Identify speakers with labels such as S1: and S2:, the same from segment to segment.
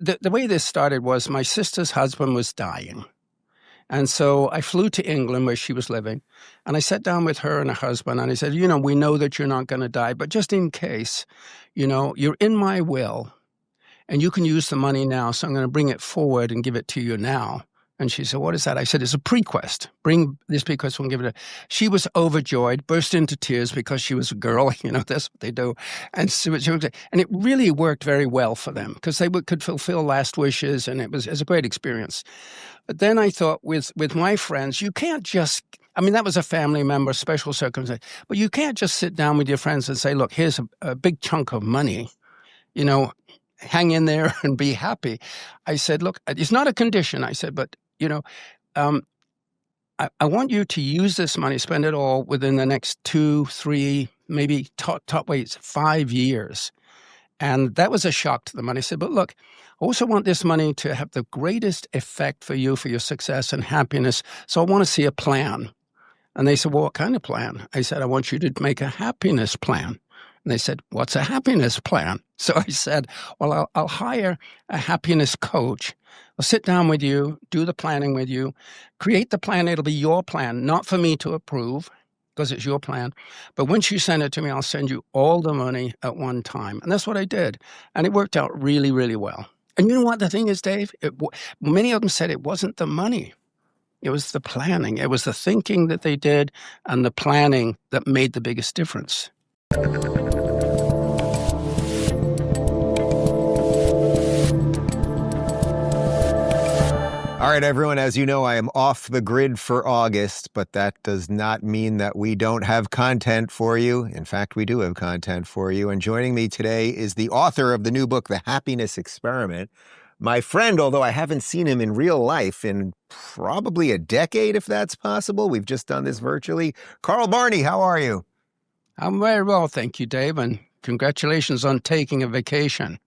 S1: the way this started was my sister's husband was dying. And so I flew to England where she was living, and I sat down with her and her husband, and I said, we know that you're not going to die, but just in case, you're in my will, and you can use the money now, so I'm going to bring it forward and give it to you now. And she said, what is that? I said, it's a prequest. Bring this prequest and give it. She was overjoyed, burst into tears because she was a girl. That's what they do. And it really worked very well for them because they could fulfill last wishes, and it was a great experience. But then I thought with my friends, you can't just, that was a family member, special circumstance, but you can't just sit down with your friends and say, look, here's a big chunk of money, hang in there and be happy. I said, look, it's not a condition. I said, but, I want you to use this money, spend it all within the next 2, 3, maybe top weights, 5 years. And that was a shock to them. And I said, but look, I also want this money to have the greatest effect for you, for your success and happiness. So I want to see a plan. And they said, well, what kind of plan? I said, I want you to make a happiness plan. And they said, what's a happiness plan? So I said, well, I'll hire a happiness coach. I'll sit down with you, do the planning with you, create the plan. It'll be your plan, not for me to approve because it's your plan. But once you send it to me, I'll send you all the money at one time. And that's what I did. And it worked out really, really well. And you know what the thing is, Dave? Many of them said it wasn't the money. It was the planning. It was the thinking that they did and the planning that made the biggest difference.
S2: All right, everyone, as you know, I am off the grid for August, but that does not mean that we don't have content for you. In fact, we do have content for you. And joining me today is the author of the new book, The Happiness Experiment. My friend, although I haven't seen him in real life in probably a decade, if that's possible. We've just done this virtually. Barney, how are you?
S1: I'm very well, thank you, Dave, and congratulations on taking a vacation.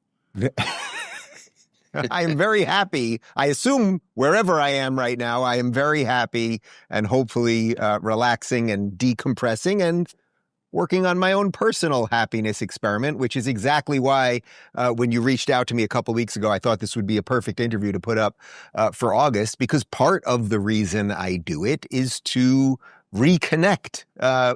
S2: I am very happy. I assume wherever I am right now, I am very happy and hopefully relaxing and decompressing and working on my own personal happiness experiment, which is exactly why when you reached out to me a couple weeks ago, I thought this would be a perfect interview to put up for August, because part of the reason I do it is to reconnect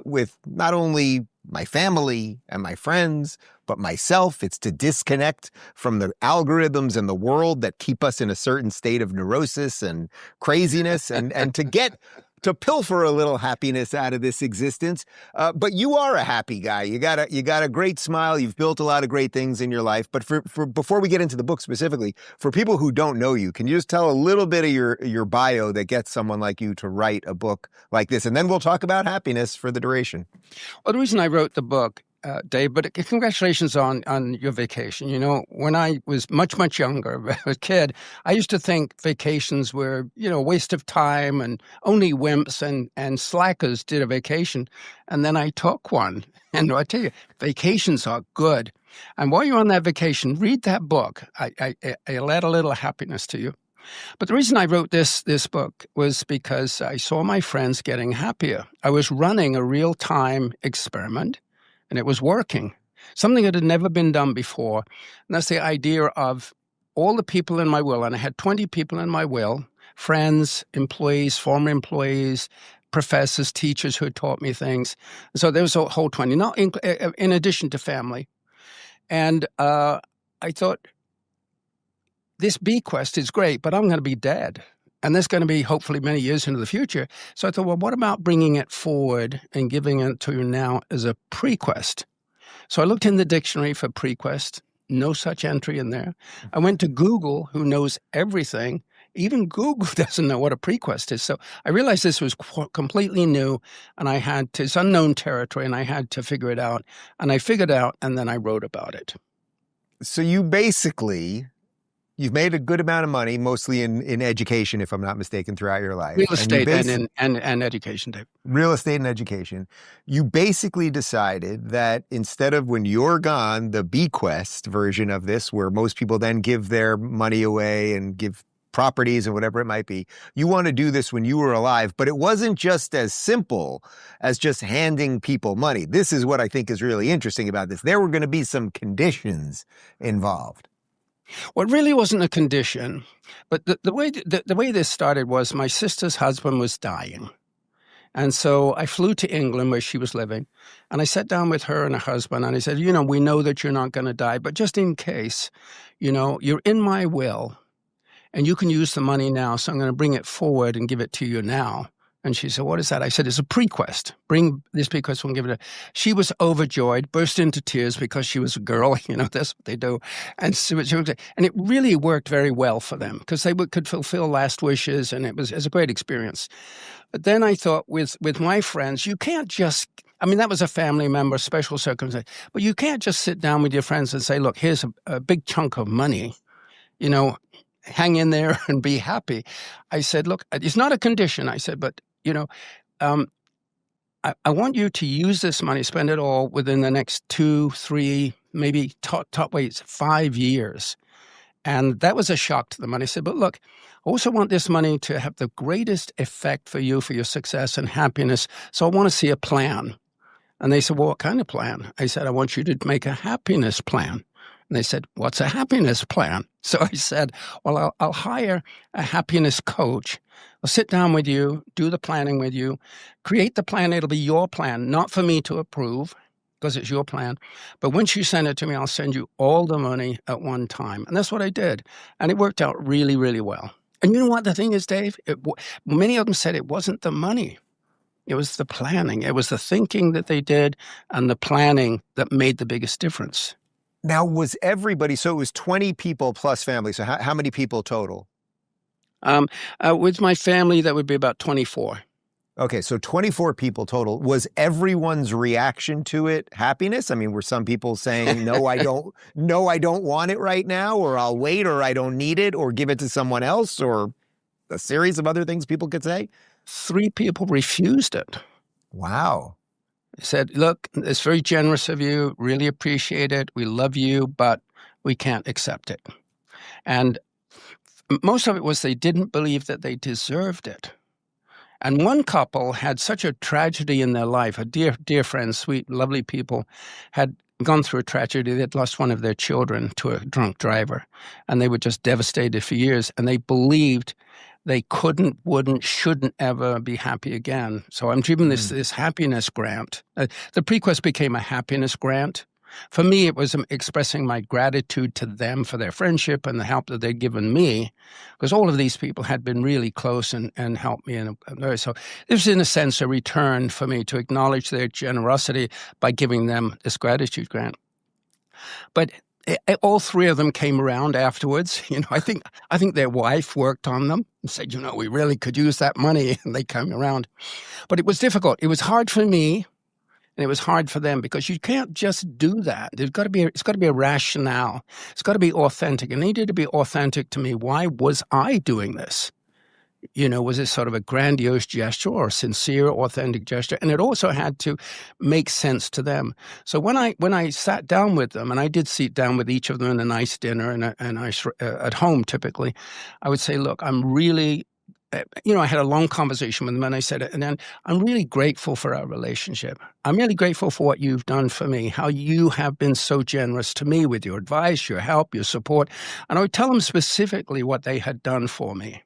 S2: with not only my family and my friends, but myself. It's to disconnect from the algorithms and the world that keep us in a certain state of neurosis and craziness and to get to pilfer a little happiness out of this existence. But you are a happy guy. You got a great smile. You've built a lot of great things in your life. But for before we get into the book specifically, for people who don't know you, can you just tell a little bit of your bio that gets someone like you to write a book like this? And then we'll talk about happiness for the duration.
S1: Well, the reason I wrote the book, Dave, but congratulations on your vacation. You know, when I was much younger, a kid, I used to think vacations were, a waste of time and only wimps and slackers did a vacation. And then I took one. And I tell you, vacations are good. And while you're on that vacation, read that book. I'll add a little happiness to you. But the reason I wrote this book was because I saw my friends getting happier. I was running a real-time experiment. And it was working, something that had never been done before. And that's the idea of all the people in my will. And I had 20 people in my will, friends, employees, former employees, professors, teachers who had taught me things. So there was a whole 20, not in addition to family. And I thought, this bequest is great, but I'm going to be dead. And that's going to be hopefully many years into the future. So I thought, well, what about bringing it forward and giving it to you now as a prequest? So I looked in the dictionary for prequest, no such entry in there. I went to Google, who knows everything. Even Google doesn't know what a prequest is. So I realized this was completely new, and it's unknown territory, and I had to figure it out. And I figured it out, and then I wrote about it.
S2: So you've made a good amount of money, mostly in education, if I'm not mistaken, throughout your life.
S1: Real estate and education, Dave.
S2: Real estate and education. You basically decided that instead of when you're gone, the bequest version of this, where most people then give their money away and give properties and whatever it might be, you want to do this when you were alive. But it wasn't just as simple as just handing people money. This is what I think is really interesting about this. There were going to be some conditions involved.
S1: Well, it really wasn't a condition, but the way this started was my sister's husband was dying. And so I flew to England where she was living, and I sat down with her and her husband, and I said, we know that you're not going to die, but just in case, you're in my will, and you can use the money now, so I'm going to bring it forward and give it to you now. And she said, what is that? I said, it's a prequest. Bring this bequest, we'll give it. She was overjoyed, burst into tears because she was a girl. That's what they do. And it really worked very well for them because they could fulfill last wishes, and it was a great experience. But then I thought with my friends, you can't just, that was a family member, special circumstance, but you can't just sit down with your friends and say, look, here's a big chunk of money, hang in there and be happy. I said, look, it's not a condition. I said, but I want you to use this money, spend it all within the next 2, 3, maybe top weights, 5 years. And that was a shock to them. And I said, but look, I also want this money to have the greatest effect for you, for your success and happiness. So I want to see a plan. And they said, well, what kind of plan? I said, I want you to make a happiness plan. And they said, what's a happiness plan? So I said, well, I'll hire a happiness coach. I'll sit down with you, do the planning with you, create the plan. It'll be your plan, not for me to approve because it's your plan. But once you send it to me, I'll send you all the money at one time. And that's what I did. And it worked out really, really well. And you know what the thing is, Dave? Many of them said it wasn't the money. It was the planning. It was the thinking that they did and the planning that made the biggest difference.
S2: Now, was everybody, so it was 20 people plus family. So how many people total?
S1: With my family, that would be about 24.
S2: Okay, so 24 people total. Was everyone's reaction to it happiness? Were some people saying, no, I don't want it right now, or I'll wait, or I don't need it, or give it to someone else, or a series of other things people could say?
S1: 3 people refused it.
S2: Wow.
S1: They said, look, it's very generous of you, really appreciate it, we love you, but we can't accept it. And most of it was they didn't believe that they deserved it. And one couple had such a tragedy in their life, a dear friend, sweet, lovely people, had gone through a tragedy. They'd lost one of their children to a drunk driver, and they were just devastated for years, and they believed they couldn't, wouldn't, shouldn't ever be happy again. So I'm giving this happiness grant. The prequest became a happiness grant. For me, it was expressing my gratitude to them for their friendship and the help that they'd given me, because all of these people had been really close and helped me. So it was, in a sense, a return for me to acknowledge their generosity by giving them this gratitude grant. But all 3 of them came around afterwards. I think their wife worked on them and said, we really could use that money, and they came around. But it was difficult. It was hard for me. And it was hard for them because you can't just do that. It's got to be a rationale. It's got to be authentic. It needed to be authentic to me. Why was I doing this? Was it sort of a grandiose gesture or a sincere, authentic gesture? And it also had to make sense to them. So when I sat down with them, and I did sit down with each of them in a nice dinner and at home typically, I would say, look, I'm really, I had a long conversation with them, and I said, and then I'm really grateful for our relationship. I'm really grateful for what you've done for me, how you have been so generous to me with your advice, your help, your support. And I would tell them specifically what they had done for me.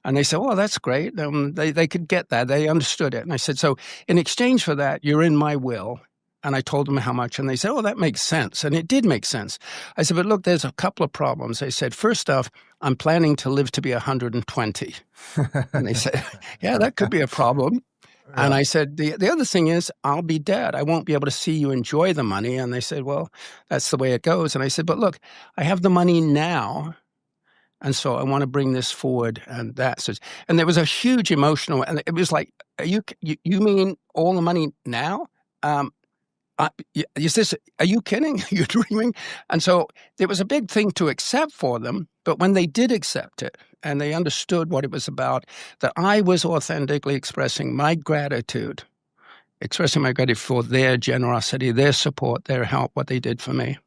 S1: And they said, oh, that's great. They could get that. They understood it. And I said, so in exchange for that, you're in my will. And I told them how much, and they said, oh, that makes sense. And it did make sense. I said, but look, there's a couple of problems. They said, first off, I'm planning to live to be 120. And they said, yeah, that could be a problem. Yeah. And I said, the other thing is, I'll be dead. I won't be able to see you enjoy the money. And they said, well, that's the way it goes. And I said, but look, I have the money now. And so I want to bring this forward, and and there was a huge emotional, and it was like, you mean all the money now? Are you kidding? Are you dreaming? And so it was a big thing to accept for them. But when they did accept it and they understood what it was about, that I was authentically expressing my gratitude for their generosity, their support, their help, what they did for me.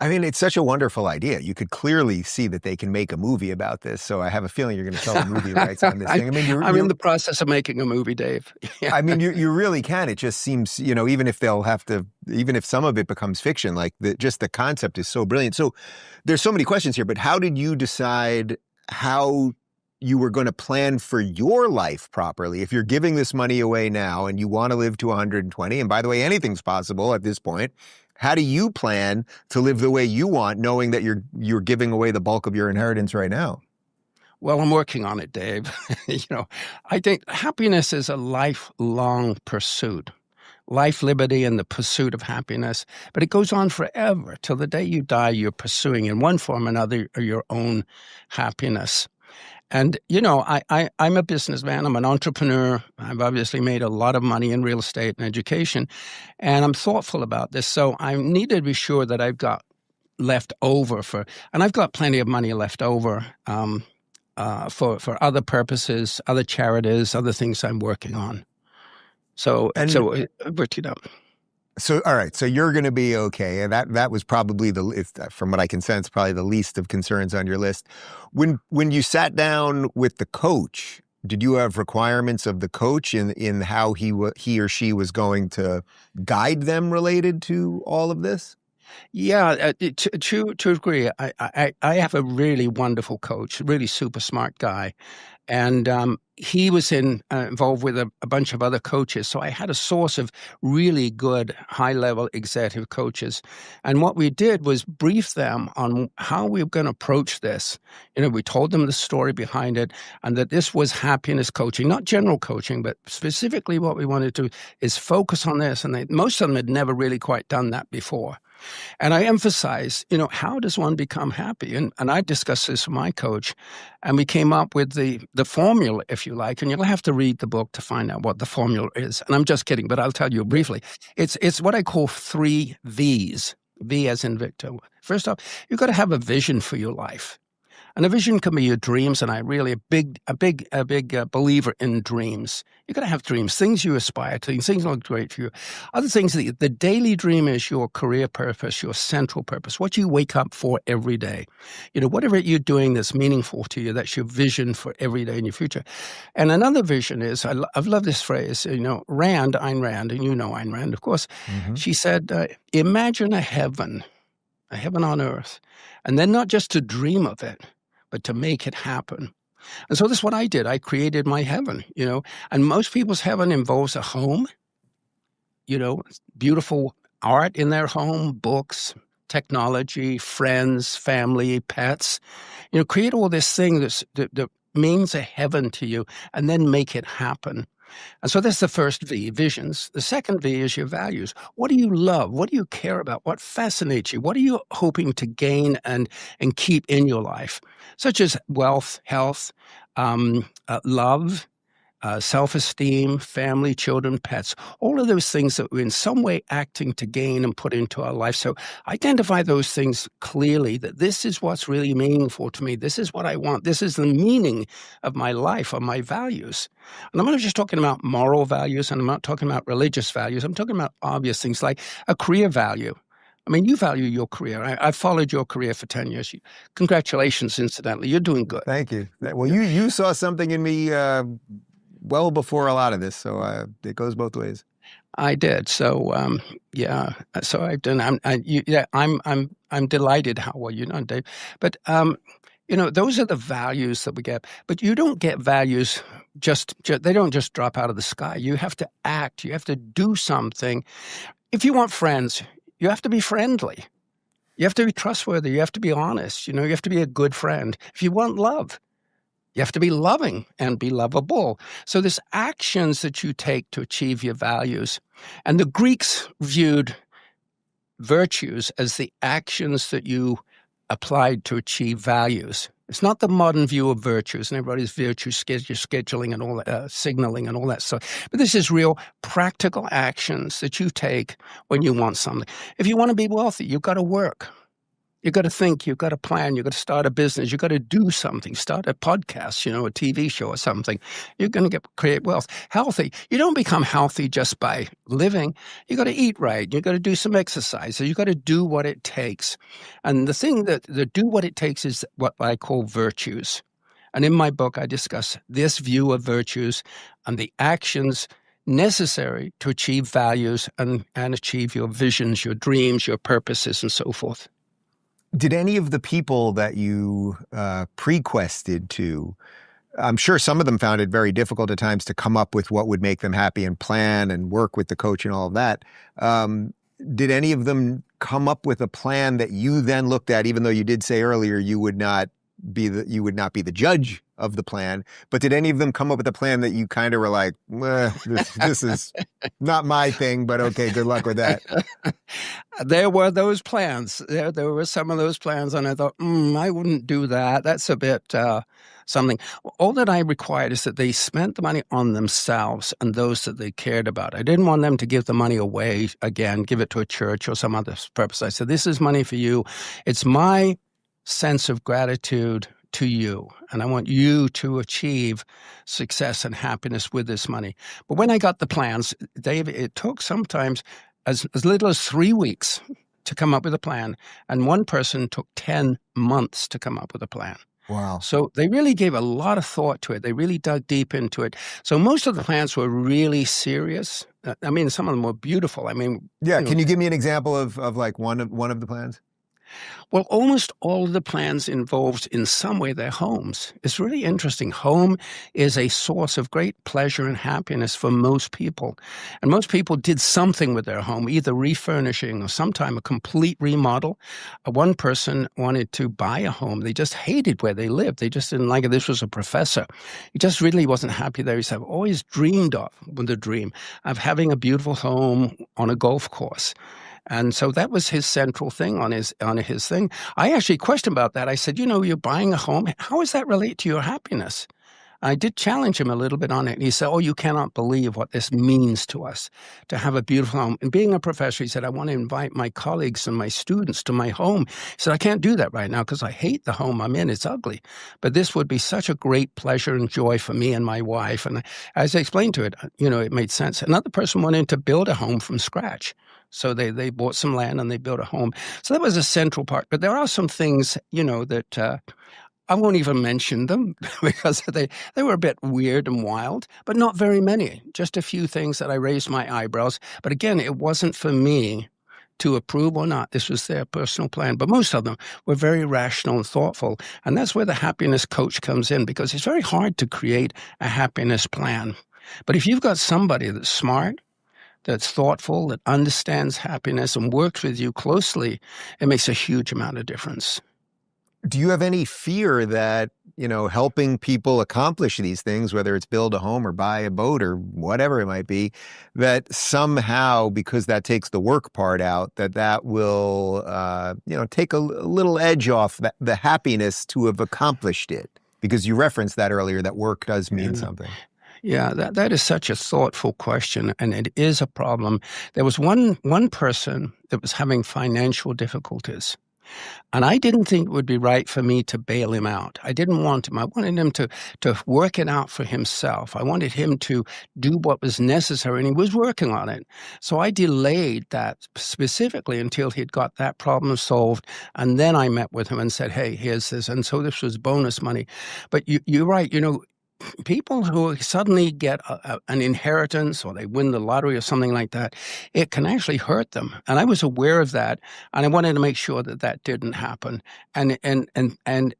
S2: I mean, it's such a wonderful idea. You could clearly see that they can make a movie about this. So I have a feeling you're going to sell the movie rights on this thing. I mean,
S1: I'm in the process of making a movie, Dave.
S2: I mean, you really can. It just seems, even if even if some of it becomes fiction, like just the concept is so brilliant. So there's so many questions here, but how did you decide how you were going to plan for your life properly? If you're giving this money away now and you want to live to 120, and by the way, anything's possible at this point, how do you plan to live the way you want, knowing that you're giving away the bulk of your inheritance right now?
S1: Well, I'm working on it, Dave. I think happiness is a lifelong pursuit. Life, liberty, and the pursuit of happiness. But it goes on forever. Till the day you die, you're pursuing in one form or another your own happiness. And, I'm a businessman. I'm an entrepreneur. I've obviously made a lot of money in real estate and education, and I'm thoughtful about this. So I need to be sure that I've got left over and I've got plenty of money left over for other purposes, other charities, other things I'm working on. So worked it out.
S2: So, all right. So you're going to be okay. And that was probably from what I can sense, probably the least of concerns on your list. When you sat down with the coach, did you have requirements of the coach in how he or she was going to guide them related to all of this?
S1: Yeah, to agree. I have a really wonderful coach, really super smart guy. And he was involved with a bunch of other coaches. So I had a source of really good high-level executive coaches. And what we did was brief them on how we were going to approach this. We told them the story behind it and that this was happiness coaching, not general coaching, but specifically what we wanted to do is focus on this. And most of them had never really quite done that before. And I emphasize, how does one become happy? And I discussed this with my coach, and we came up with the formula, if you like, and you'll have to read the book to find out what the formula is. And I'm just kidding, but I'll tell you briefly. It's what I call 3 V's, V as in Victor. First off, you've got to have a vision for your life. And a vision can be your dreams, and I'm really a big believer in dreams. You've got to have dreams, things you aspire to, things that look great for you. Other things, the daily dream is your career purpose, your central purpose, what you wake up for every day. Whatever you're doing that's meaningful to you, that's your vision for every day in your future. And another vision is, I've loved this phrase, Ayn Rand, and you know Ayn Rand, of course. Mm-hmm. She said, imagine a heaven on earth, and then not just to dream of it, but to make it happen. And so this is what I did. I created my heaven, and most people's heaven involves a home, beautiful art in their home, books, technology, friends, family, pets. Create all this thing that means a heaven to you, and then make it happen. And so that's the first V, visions. The second V is your values. What do you love? What do you care about? What fascinates you? What are you hoping to gain and keep in your life? Such as wealth, health, love, self-esteem, family, children, pets, all of those things that we're in some way acting to gain and put into our life. So identify those things clearly, that this is what's really meaningful to me. This is what I want. This is the meaning of my life, of my values. And I'm not just talking about moral values, and I'm not talking about religious values. I'm talking about obvious things like a career value. I mean, you value your career. I've followed your career for 10 years. Congratulations, incidentally. You're doing good.
S2: Thank you. Well, you saw something in me well before a lot of this, so it goes both ways.
S1: I did. So So I've done. I'm delighted how well you know, Dave. But those are the values that we get. But you don't get values just they don't just drop out of the sky. You have to act. You have to do something. If you want friends, you have to be friendly. You have to be trustworthy. You have to be honest. You have to be a good friend. If you want love, you have to be loving and be lovable. So there's actions that you take to achieve your values. And the Greeks viewed virtues as the actions that you applied to achieve values. It's not the modern view of virtues and everybody's virtue scheduling and all that, signaling and all that stuff. But this is real practical actions that you take when you want something. If you want to be wealthy, you've got to work. You got to think, you've got to plan, you've got to start a business, you've got to do something, start a podcast, a TV show or something. You're going to create wealth. Healthy. You don't become healthy just by living. You got to eat right. You got to do some exercise. So you got to do what it takes. And the thing that do what it takes is what I call virtues. And in my book, I discuss this view of virtues and the actions necessary to achieve values and achieve your visions, your dreams, your purposes, and so forth.
S2: Did any of the people that you pre-quested to, I'm sure some of them found it very difficult at times to come up with what would make them happy and plan and work with the coach and all of that. Did any of them come up with a plan that you then looked at, even though you did say earlier you would not be the judge of the plan, but did any of them come up with a plan that you kind of were like, this is not my thing, but okay, good luck with that?
S1: There were those plans. There were some of those plans, and I thought, I wouldn't do that. That's a bit something. All that I required is that they spent the money on themselves and those that they cared about. I didn't want them to give the money away again, give it to a church or some other purpose. I said, this is money for you. It's my sense of gratitude to you, and I want you to achieve success and happiness with this money. But when I got the plans, Dave, it took sometimes as little as 3 weeks to come up with a plan, and one person took 10 months to come up with a plan.
S2: Wow.
S1: So they really gave a lot of thought to it. They really dug deep into it. So most of the plans were really serious. I mean, some of them were beautiful. I mean,
S2: yeah. Can you give me an example of like one of the plans?
S1: Well, almost all of the plans involved in some way their homes. It's really interesting. Home is a source of great pleasure and happiness for most people. And most people did something with their home, either refurnishing or sometime a complete remodel. One person wanted to buy a home. They just hated where they lived. They just didn't like it. This was a professor. He just really wasn't happy there. He said, I've always dreamed of, with a dream, of having a beautiful home on a golf course. And so that was his central thing on his thing. I actually questioned about that. I said, you're buying a home. How does that relate to your happiness? I did challenge him a little bit on it. And he said, you cannot believe what this means to us, to have a beautiful home. And being a professor, he said, I want to invite my colleagues and my students to my home. He said, I can't do that right now because I hate the home I'm in. It's ugly. But this would be such a great pleasure and joy for me and my wife. And as I explained to it, it made sense. Another person wanted to build a home from scratch. So they bought some land and they built a home. So that was a central part. But there are some things, that I won't even mention them because they were a bit weird and wild, but not very many. Just a few things that I raised my eyebrows. But again, it wasn't for me to approve or not. This was their personal plan. But most of them were very rational and thoughtful. And that's where the happiness coach comes in, because it's very hard to create a happiness plan. But if you've got somebody that's smart, that's thoughtful, that understands happiness and works with you closely, it makes a huge amount of difference.
S2: Do you have any fear that, helping people accomplish these things, whether it's build a home or buy a boat or whatever it might be, that somehow, because that takes the work part out, that will, take a little edge off the happiness to have accomplished it? Because you referenced that earlier, that work does mean something.
S1: Yeah, that is such a thoughtful question, and it is a problem. There was one person that was having financial difficulties, and I didn't think it would be right for me to bail him out. I didn't want him. I wanted him to work it out for himself. I wanted him to do what was necessary, and he was working on it. So I delayed that specifically until he'd got that problem solved, and then I met with him and said, hey, here's this. And so this was bonus money. But you're right, people who suddenly get an inheritance or they win the lottery or something like that, it can actually hurt them. And I was aware of that, and I wanted to make sure that didn't happen. And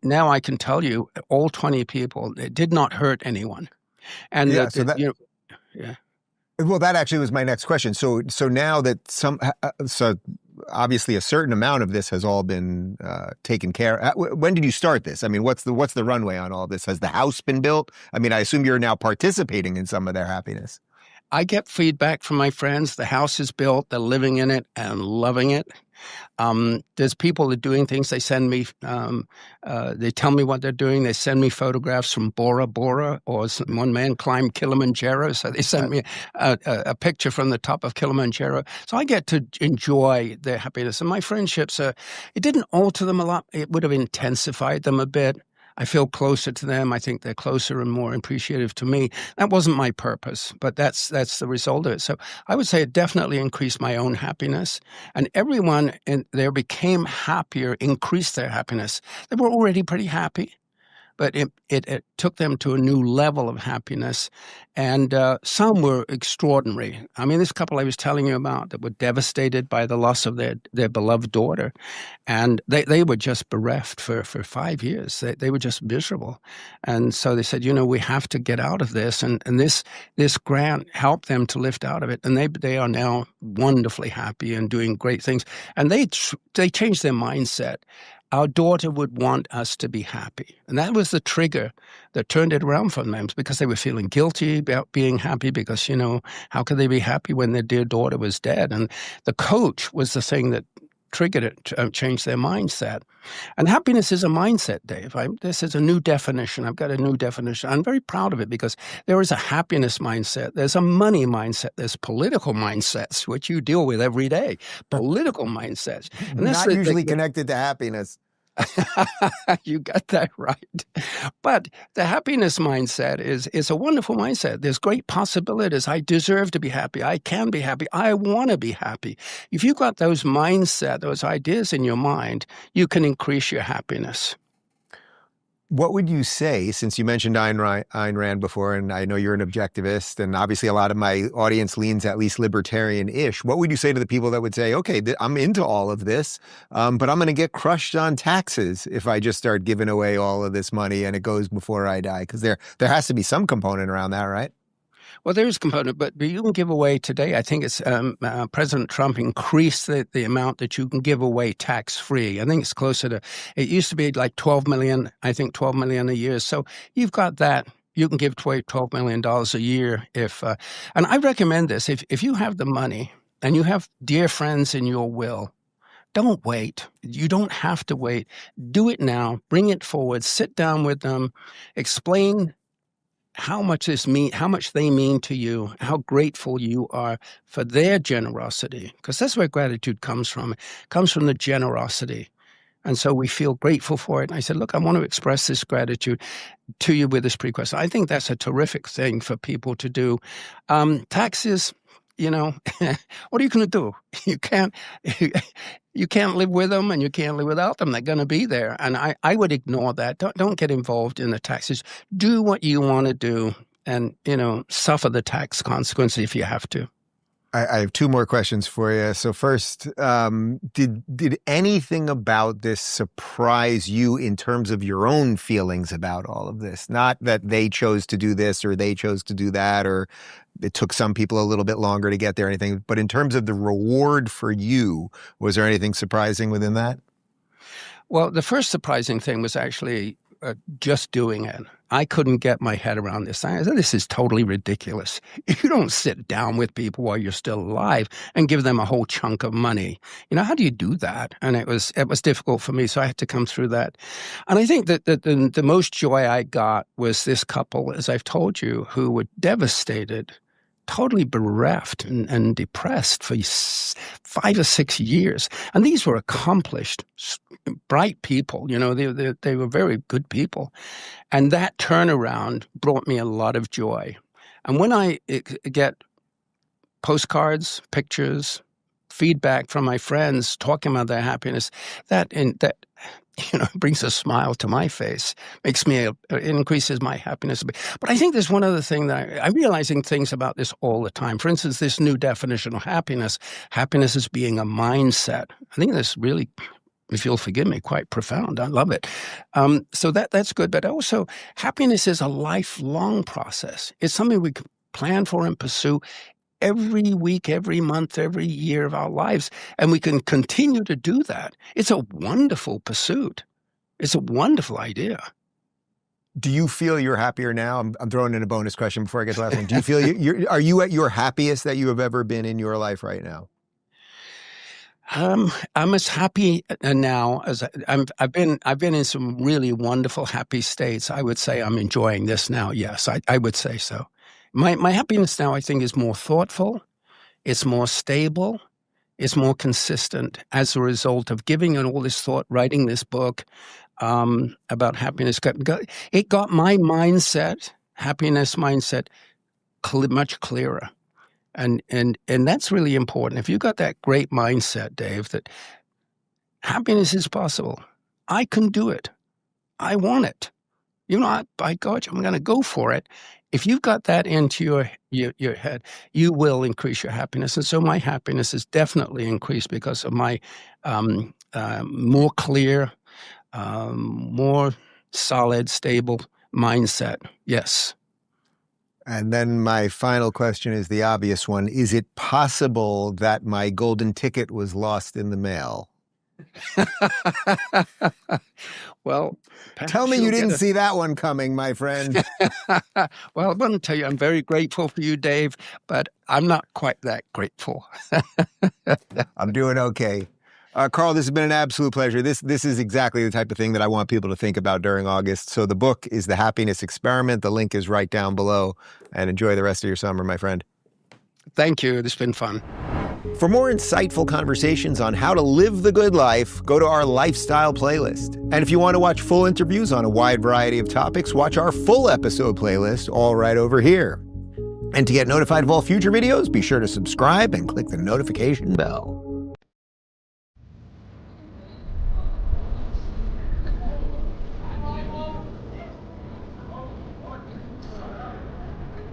S1: now I can tell you, all 20 people, it did not hurt anyone. And
S2: yeah,
S1: yeah.
S2: Well, that actually was my next question. So now that so obviously a certain amount of this has all been taken care of. When did you start this? I mean, what's the runway on all this? Has the house been built? I mean, I assume you're now participating in some of their happiness.
S1: I get feedback from my friends. The house is built, they're living in it and loving it. There's people that are doing things. They send me, they tell me what they're doing. They send me photographs from Bora Bora, or one man climbed Kilimanjaro. So they sent me a picture from the top of Kilimanjaro. So I get to enjoy their happiness. And my friendships, it didn't alter them a lot. It would have intensified them a bit. I feel closer to them. I think they're closer and more appreciative to me. That wasn't my purpose, but that's the result of it. So I would say it definitely increased my own happiness. And everyone in there became happier, increased their happiness. They were already pretty happy, but it took them to a new level of happiness. And some were extraordinary. I mean, this couple I was telling you about that were devastated by the loss of their beloved daughter. And they were just bereft for 5 years. They were just miserable. And so they said, we have to get out of this. And this grant helped them to lift out of it. And they are now wonderfully happy and doing great things. And they changed their mindset. Our daughter would want us to be happy. And that was the trigger that turned it around for them, because they were feeling guilty about being happy because, how could they be happy when their dear daughter was dead? And the coach was the thing that triggered it, changed their mindset. And happiness is a mindset, Dave. This is a new definition. I've got a new definition. I'm very proud of it because there is a happiness mindset. There's a money mindset. There's political mindsets, which you deal with every day. Political mindsets.
S2: And that's not usually connected to happiness.
S1: You got that right. But the happiness mindset is a wonderful mindset. There's great possibilities. I deserve to be happy. I can be happy. I want to be happy. If you've got those mindset, those ideas in your mind, you can increase your happiness.
S2: What would you say, since you mentioned Ayn Rand before, and I know you're an objectivist, and obviously a lot of my audience leans at least libertarian-ish, what would you say to the people that would say, okay, I'm into all of this, but I'm going to get crushed on taxes if I just start giving away all of this money and it goes before I die? Because there has to be some component around that, right?
S1: Well, there is a component, but you can give away today. I think it's President Trump increased the amount that you can give away tax-free. I think it's closer to, it used to be like 12 million, I think 12 million a year. So you've got that. You can give away $12 million a year and I recommend this. If you have the money and you have dear friends in your will, don't wait. You don't have to wait. Do it now. Bring it forward. Sit down with them. Explain how much they mean to you, how grateful you are for their generosity, because that's where gratitude comes from. It comes from the generosity. And so we feel grateful for it. And I said, look, I want to express this gratitude to you with this request. I think that's a terrific thing for people to do. Taxes, what are you going to do? You can't live with them and you can't live without them. They're going to be there. And I would ignore that. Don't get involved in the taxes. Do what you want to do and, suffer the tax consequences if you have to.
S2: I have two more questions for you. So first, did anything about this surprise you in terms of your own feelings about all of this? Not that they chose to do this or they chose to do that, or it took some people a little bit longer to get there or anything, but in terms of the reward for you, was there anything surprising within that?
S1: Well, the first surprising thing was actually just doing it. I couldn't get my head around this. I said, this is totally ridiculous. You don't sit down with people while you're still alive and give them a whole chunk of money. How do you do that? And it was difficult for me, so I had to come through that. And I think that the most joy I got was this couple, as I've told you, who were devastated, totally bereft and depressed for 5 or 6 years. And these were accomplished, bright people. They were very good people. And that turnaround brought me a lot of joy. And when I get postcards, pictures, feedback from my friends talking about their happiness, that brings a smile to my face, it increases my happiness. But I think there's one other thing that I'm realizing things about this all the time. For instance, this new definition of happiness as being a mindset. I think that's really, if you'll forgive me, quite profound. I love it. So that's good. But also, happiness is a lifelong process. It's something we can plan for and pursue every week, every month, every year of our lives. And we can continue to do that. It's a wonderful pursuit. It's a wonderful idea.
S2: Do you feel you're happier now? I'm throwing in a bonus question before I get to the last one. Do you feel are you at your happiest that you have ever been in your life right now?
S1: I'm as happy now as I've been. I've been in some really wonderful, happy states. I would say I'm enjoying this now. Yes, I would say so. My happiness now, I think, is more thoughtful. It's more stable. It's more consistent as a result of giving it all this thought, writing this book about happiness. It got my mindset, happiness mindset, much clearer. And that's really important. If you got that great mindset, Dave, that happiness is possible, I can do it. I want it. By God, I'm going to go for it. If you've got that into your head, you will increase your happiness. And so my happiness is definitely increased because of my more clear, more solid, stable mindset. Yes.
S2: And then my final question is the obvious one. Is it possible that my golden ticket was lost in the mail?
S1: Well,
S2: tell me you didn't see that one coming, my friend.
S1: Well, I want to tell you, I'm very grateful for you, Dave, but I'm not quite that grateful.
S2: I'm doing okay. Carl, this has been an absolute pleasure. This is exactly the type of thing that I want people to think about during August. So the book is The Happiness Experiment. The link is right down below. And enjoy the rest of your summer, my friend.
S1: Thank you. This has been fun.
S2: For more insightful conversations on how to live the good life, go to our lifestyle playlist. And if you want to watch full interviews on a wide variety of topics, watch our full episode playlist, all right over here. And to get notified of all future videos, be sure to subscribe and click the notification bell.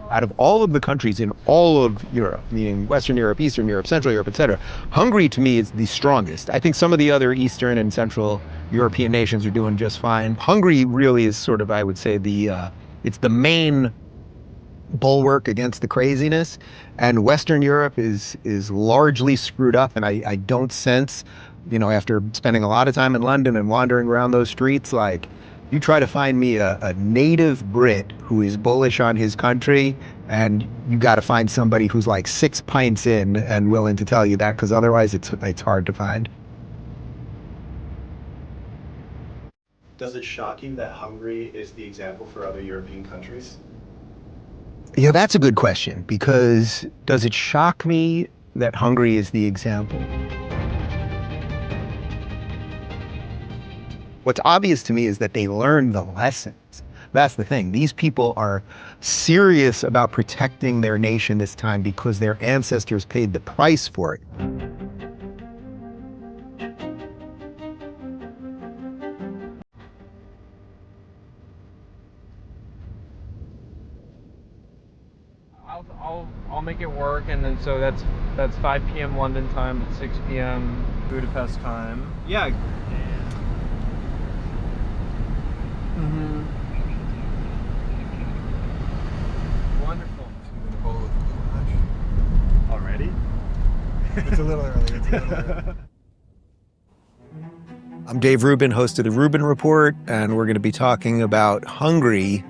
S2: Out of all of the countries in all of Europe, meaning Western Europe, Eastern Europe, Central Europe, etc., Hungary to me is the strongest. I think some of the other Eastern and Central European nations are doing just fine. Hungary really is sort of, I would say, it's the main bulwark against the craziness, and Western Europe is largely screwed up. And I don't sense, after spending a lot of time in London and wandering around those streets, like, you try to find me a native Brit who is bullish on his country, and you got to find somebody who's like 6 pints in and willing to tell you that, because otherwise it's hard to find.
S3: Does it shock you that Hungary is the example for other European countries?
S2: Yeah, that's a good question, because does it shock me that Hungary is the example? What's obvious to me is that they learned the lessons. That's the thing. These people are serious about protecting their nation this time because their ancestors paid the price for it.
S4: I'll make it work, and then so that's 5 p.m. London time, but 6 p.m. Budapest time. Yeah. Wonderful.
S3: Already?
S2: It's a little early. I'm Dave Rubin, host of the Rubin Report, and we're going to be talking about Hungary,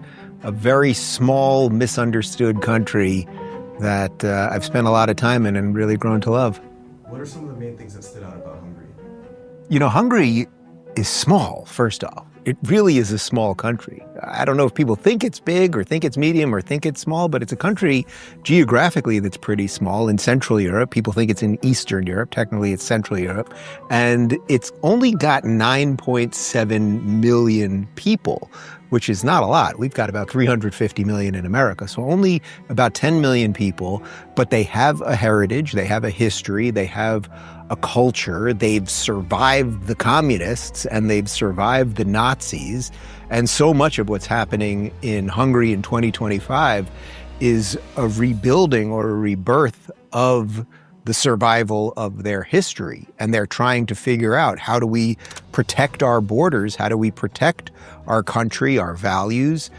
S2: a very small, misunderstood country that I've spent a lot of time in and really grown to love.
S3: What are some of the main things that stood out about Hungary?
S2: Hungary is small, first off. It really is a small country. I don't know if people think it's big or think it's medium or think it's small, but it's a country geographically that's pretty small in Central Europe. People think it's in Eastern Europe. Technically, it's Central Europe. And it's only got 9.7 million people, which is not a lot. We've got about 350 million in America, so only about 10 million people, but they have a heritage, they have a history, they have a culture, they've survived the communists and they've survived the Nazis, and so much of what's happening in Hungary in 2025 is a rebuilding or a rebirth of the survival of their history. And they're trying to figure out, how do we protect our borders? How do we protect our country, our values,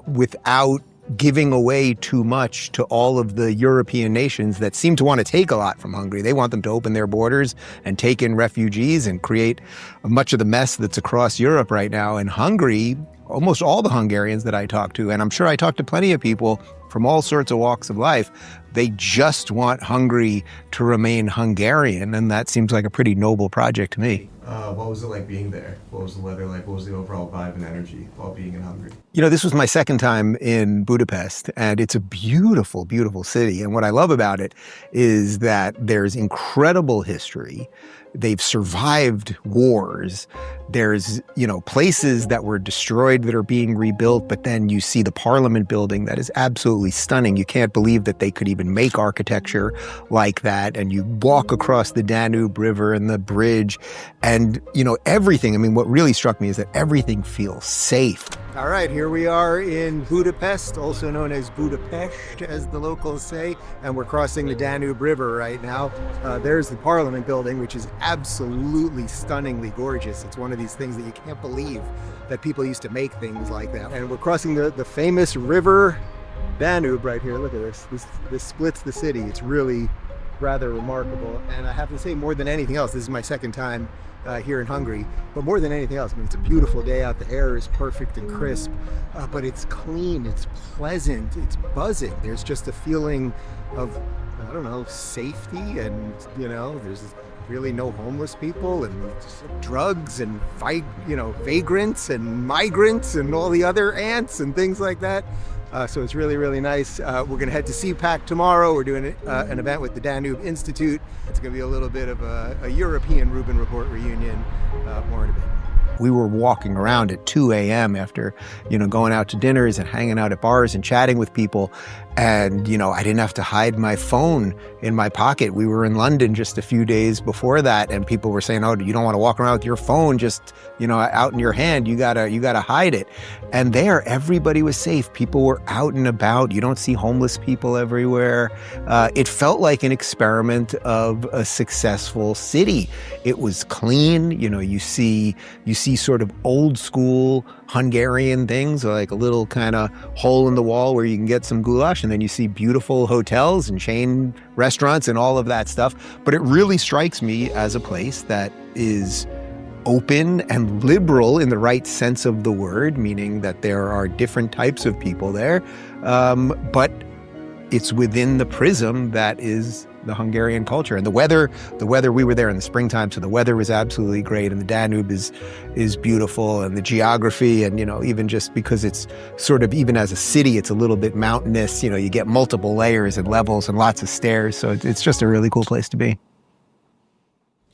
S2: without giving away too much to all of the European nations that seem to want to take a lot from Hungary? They want them to open their borders and take in refugees and create much of the mess that's across Europe right now. And Hungary almost all the Hungarians that I talk to, and I'm sure I talk to plenty of people from all sorts of walks of life, they just want Hungary to remain Hungarian, and that seems like a pretty noble project to me.
S3: What was it like being there? What was the weather like? What was the overall vibe and energy while being in Hungary?
S2: You know, this was my second time in Budapest, and it's a beautiful, beautiful city. And what I love about it is that there's incredible history. They've survived wars. There's, places that were destroyed that are being rebuilt, but then you see the parliament building that is absolutely stunning. You can't believe that they could even make architecture like that. And you walk across the Danube River and the bridge and, everything. I mean, what really struck me is that everything feels safe. All right, here we are in Budapest, also known as Budapest, as the locals say, and we're crossing the Danube River right now. There's the Parliament building, which is absolutely stunningly gorgeous. It's one of these things that you can't believe that people used to make things like that. And we're crossing the famous river Danube right here. Look at this. This splits the city. It's really rather remarkable. And I have to say, more than anything else, this is my second time here in Hungary, but more than anything else, I mean, it's a beautiful day out. The air is perfect and crisp, but it's clean, it's pleasant, it's buzzing. There's just a feeling of, safety, and there's really no homeless people, and drugs, and vagrants and migrants and all the other ants and things like that. So it's really, really nice. We're going to head to CPAC tomorrow. We're doing an event with the Danube Institute. It's going to be a little bit of a European Rubin Report reunion. More in a bit. We were walking around at 2 a.m. after, going out to dinners and hanging out at bars and chatting with people. And, I didn't have to hide my phone in my pocket. We were in London just a few days before that, and people were saying, oh, you don't want to walk around with your phone just, out in your hand. You gotta hide it. And there, everybody was safe. People were out and about. You don't see homeless people everywhere. It felt like an experiment of a successful city. It was clean. You see sort of old school Hungarian things, like a little kind of hole in the wall where you can get some goulash, and then you see beautiful hotels and chain restaurants and all of that stuff. But it really strikes me as a place that is open and liberal in the right sense of the word, meaning that there are different types of people there, but it's within the prism that is the Hungarian culture. And the weather, we were there in the springtime, so the weather was absolutely great, and the Danube is beautiful, and the geography, and even just because it's sort of, even as a city, it's a little bit mountainous, you get multiple layers and levels and lots of stairs, so it's just a really cool place to be.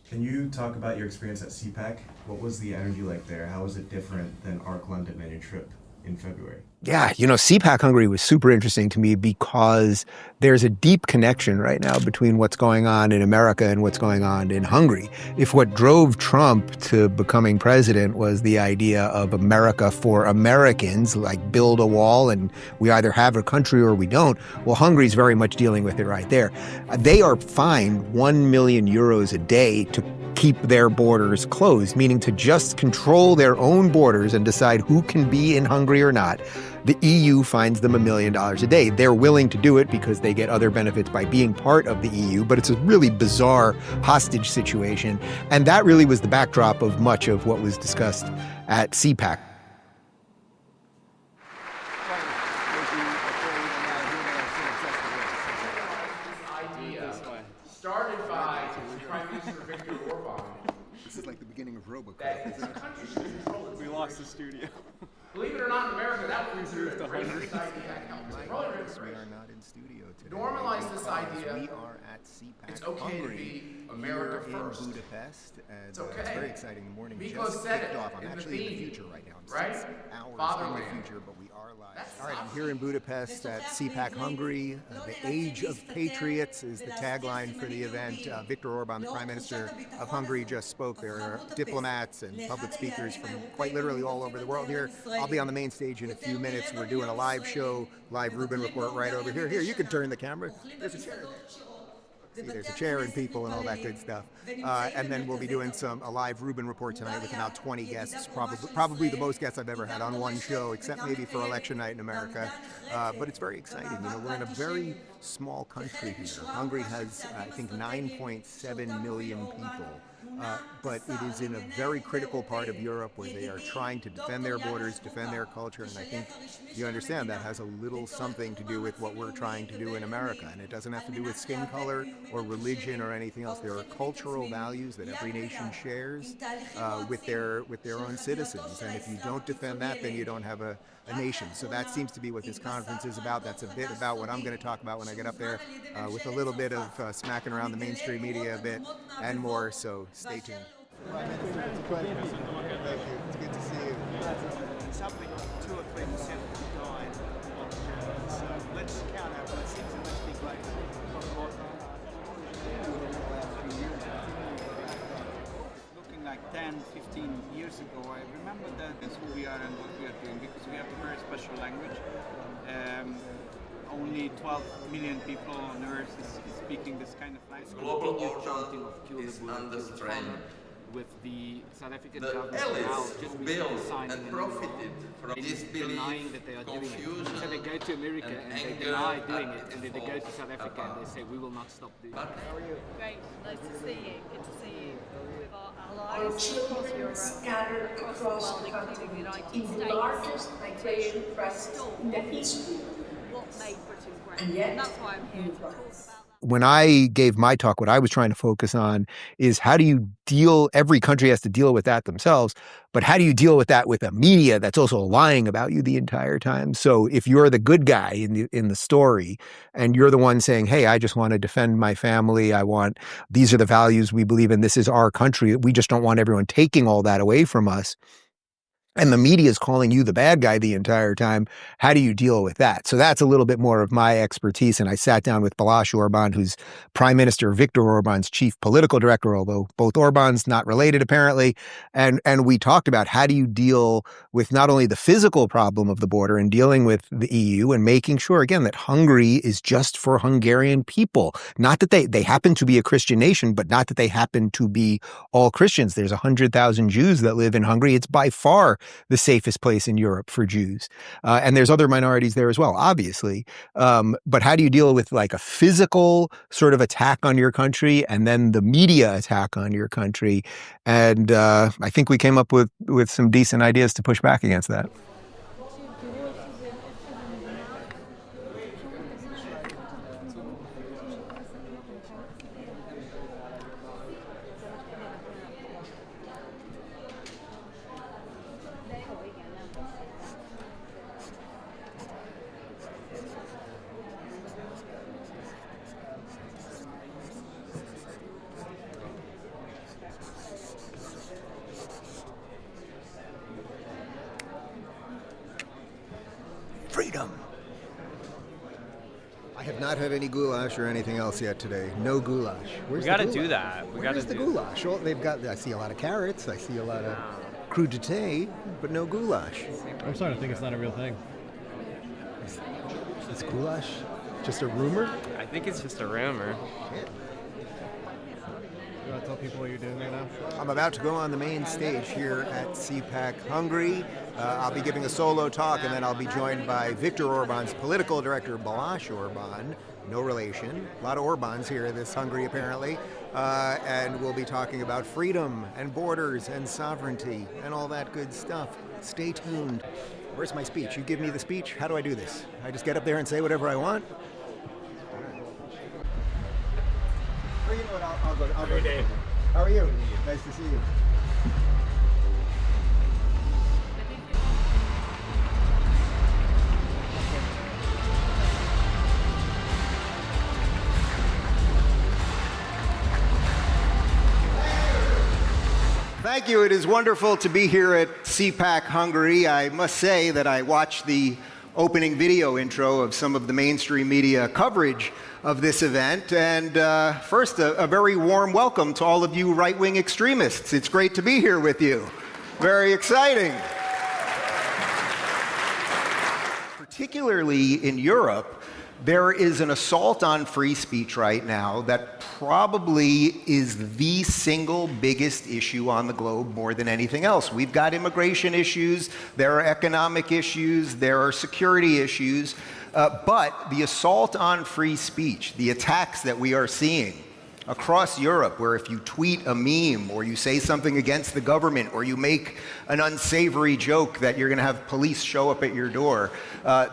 S3: Can you talk about your experience at CPAC? What was the energy like there? How was it different than ARC London and your trip in February?
S2: Yeah, CPAC Hungary was super interesting to me because there's a deep connection right now between what's going on in America and what's going on in Hungary. If what drove Trump to becoming president was the idea of America for Americans, like build a wall and we either have a country or we don't, well, Hungary's very much dealing with it right there. They are fined 1 million euros a day to keep their borders closed, meaning to just control their own borders and decide who can be in Hungary or not. The EU fines them $1 million a day. They're willing to do it because they get other benefits by being part of the EU, but it's a really bizarre hostage situation. And that really was the backdrop of much of what was discussed at CPAC.
S5: Started by Prime Minister Viktor Orban.
S2: This is like the beginning of Robocop.
S5: We lost the studio. Believe it or not, in America, that would consider a great society that helps.
S2: We are not in studio today.
S5: Normalize this idea.
S2: We are at CPAC
S5: It's okay to be America first.
S2: In Budapest, and
S5: it's okay.
S2: It's very exciting. The morning
S5: Because
S2: just
S5: said
S2: kicked
S5: it
S2: off. I'm
S5: in the
S2: actually in
S5: theme,
S2: the future right now. I'm
S5: right?
S2: 6 hours
S5: Fatherland.
S2: in the future, but we are live.
S5: That's
S2: All right, I'm here in Budapest at CPAC Hungary. The Age of Patriots is the tagline for the event. Viktor Orban, the Prime Minister of Hungary, just spoke. There are diplomats and public speakers from quite literally all over the world here. I'll be on the main stage in a few minutes. We're doing a live show, live Rubin Report right over here. Here, you can turn the camera. There's a chair there. See, there's a chair and people and all that good stuff. And then we'll be doing a live Rubin Report tonight with about 20 guests, probably the most guests I've ever had on one show, except maybe for election night in America. But it's very exciting. We're in a very small country here. Hungary has, I think, 9.7 million people. but it is in a very critical part of Europe where they are trying to defend their borders, defend their culture, and I think you understand that has a little something to do with what we're trying to do in America, and it doesn't have to do with skin color or religion or anything else. There are cultural values that every nation shares with their own citizens, and if you don't defend that, then you don't have a nation. So that seems to be what this conference is about. That's a bit about what I'm going to talk about when I get up there, with a little bit of smacking around the mainstream media a bit and more, so stay tuned. It's a pleasure. Thank you. It's good to see you.
S6: Something like 2 or 3% of the died on the journey. So let's count our blessings and let's be grateful. Looking like 10, 15 years ago, I remember that that's who we are and what we are doing, because we have a very special language. Only 12 million people on Earth is speaking this kind of language.
S7: Global order is under strain.
S6: With the South African
S7: The
S6: government now
S7: elites
S6: just
S7: who
S6: recently
S7: built
S6: signed
S7: and profited from disbelief,
S6: denying that they are doing it.
S7: confusion,
S6: So they go to America and they
S7: anger
S6: deny doing
S7: at
S6: it, and then they go to South Africa and they say, we will not stop doing it. How are you?
S8: Great, nice to see you. Good to see you with our allies across Europe, across the world, including the United States, to restore what made Britain great. And that's why I'm here to talk about that.
S2: When I gave my talk, what I was trying to focus on is how do you deal, every country has to deal with that themselves, but how do you deal with that with a media that's also lying about you the entire time? So if you're the good guy in the story and you're the one saying, hey, I just want to defend my family, these are the values we believe in, this is our country, we just don't want everyone taking all that away from us, and the media is calling you the bad guy the entire time, how do you deal with that? So that's a little bit more of my expertise. And I sat down with Balázs Orbán, who's Prime Minister Viktor Orbán's chief political director, although both Orbáns not related apparently. And we talked about how do you deal with not only the physical problem of the border and dealing with the EU and making sure, again, that Hungary is just for Hungarian people. Not that they happen to be a Christian nation, but not that they happen to be all Christians. There's 100,000 Jews that live in Hungary. It's by far the safest place in Europe for Jews. And there's other minorities there as well, obviously. But how do you deal with like a physical sort of attack on your country and then the media attack on your country? And I think we came up with some decent ideas to push back against that. Freedom. I have not had any goulash or anything else yet today. No goulash.
S4: We got to do that.
S2: Where's the goulash? Well, they've got. I see a lot of carrots. I see a lot of crudité, but no goulash.
S9: I'm starting to think it's not a real thing.
S2: Is goulash just a rumor?
S4: I think it's just a rumor.
S2: Shit.
S9: You want to tell people what you're doing right now?
S2: I'm about to go on the main stage here at CPAC Hungary. I'll be giving a solo talk, and then I'll be joined by Viktor Orbán's political director, Balázs Orbán, no relation. A lot of Orbáns here in this Hungary, apparently. And we'll be talking about freedom and borders and sovereignty and all that good stuff. Stay tuned. Where's my speech? You give me the speech? How do I do this? I just get up there and say whatever I want? Well, you know what? I'll go. Dave. How are you? Nice to see you. Thank you. It is wonderful to be here at CPAC Hungary. I must say that I watched the opening video intro of some of the mainstream media coverage of this event. And first, a very warm welcome to all of you right-wing extremists. It's great to be here with you. Very exciting. Particularly in Europe, there is an assault on free speech right now that probably is the single biggest issue on the globe more than anything else. We've got immigration issues, there are economic issues, there are security issues, but the assault on free speech, the attacks that we are seeing, across Europe, where if you tweet a meme or you say something against the government or you make an unsavory joke that you're going to have police show up at your door,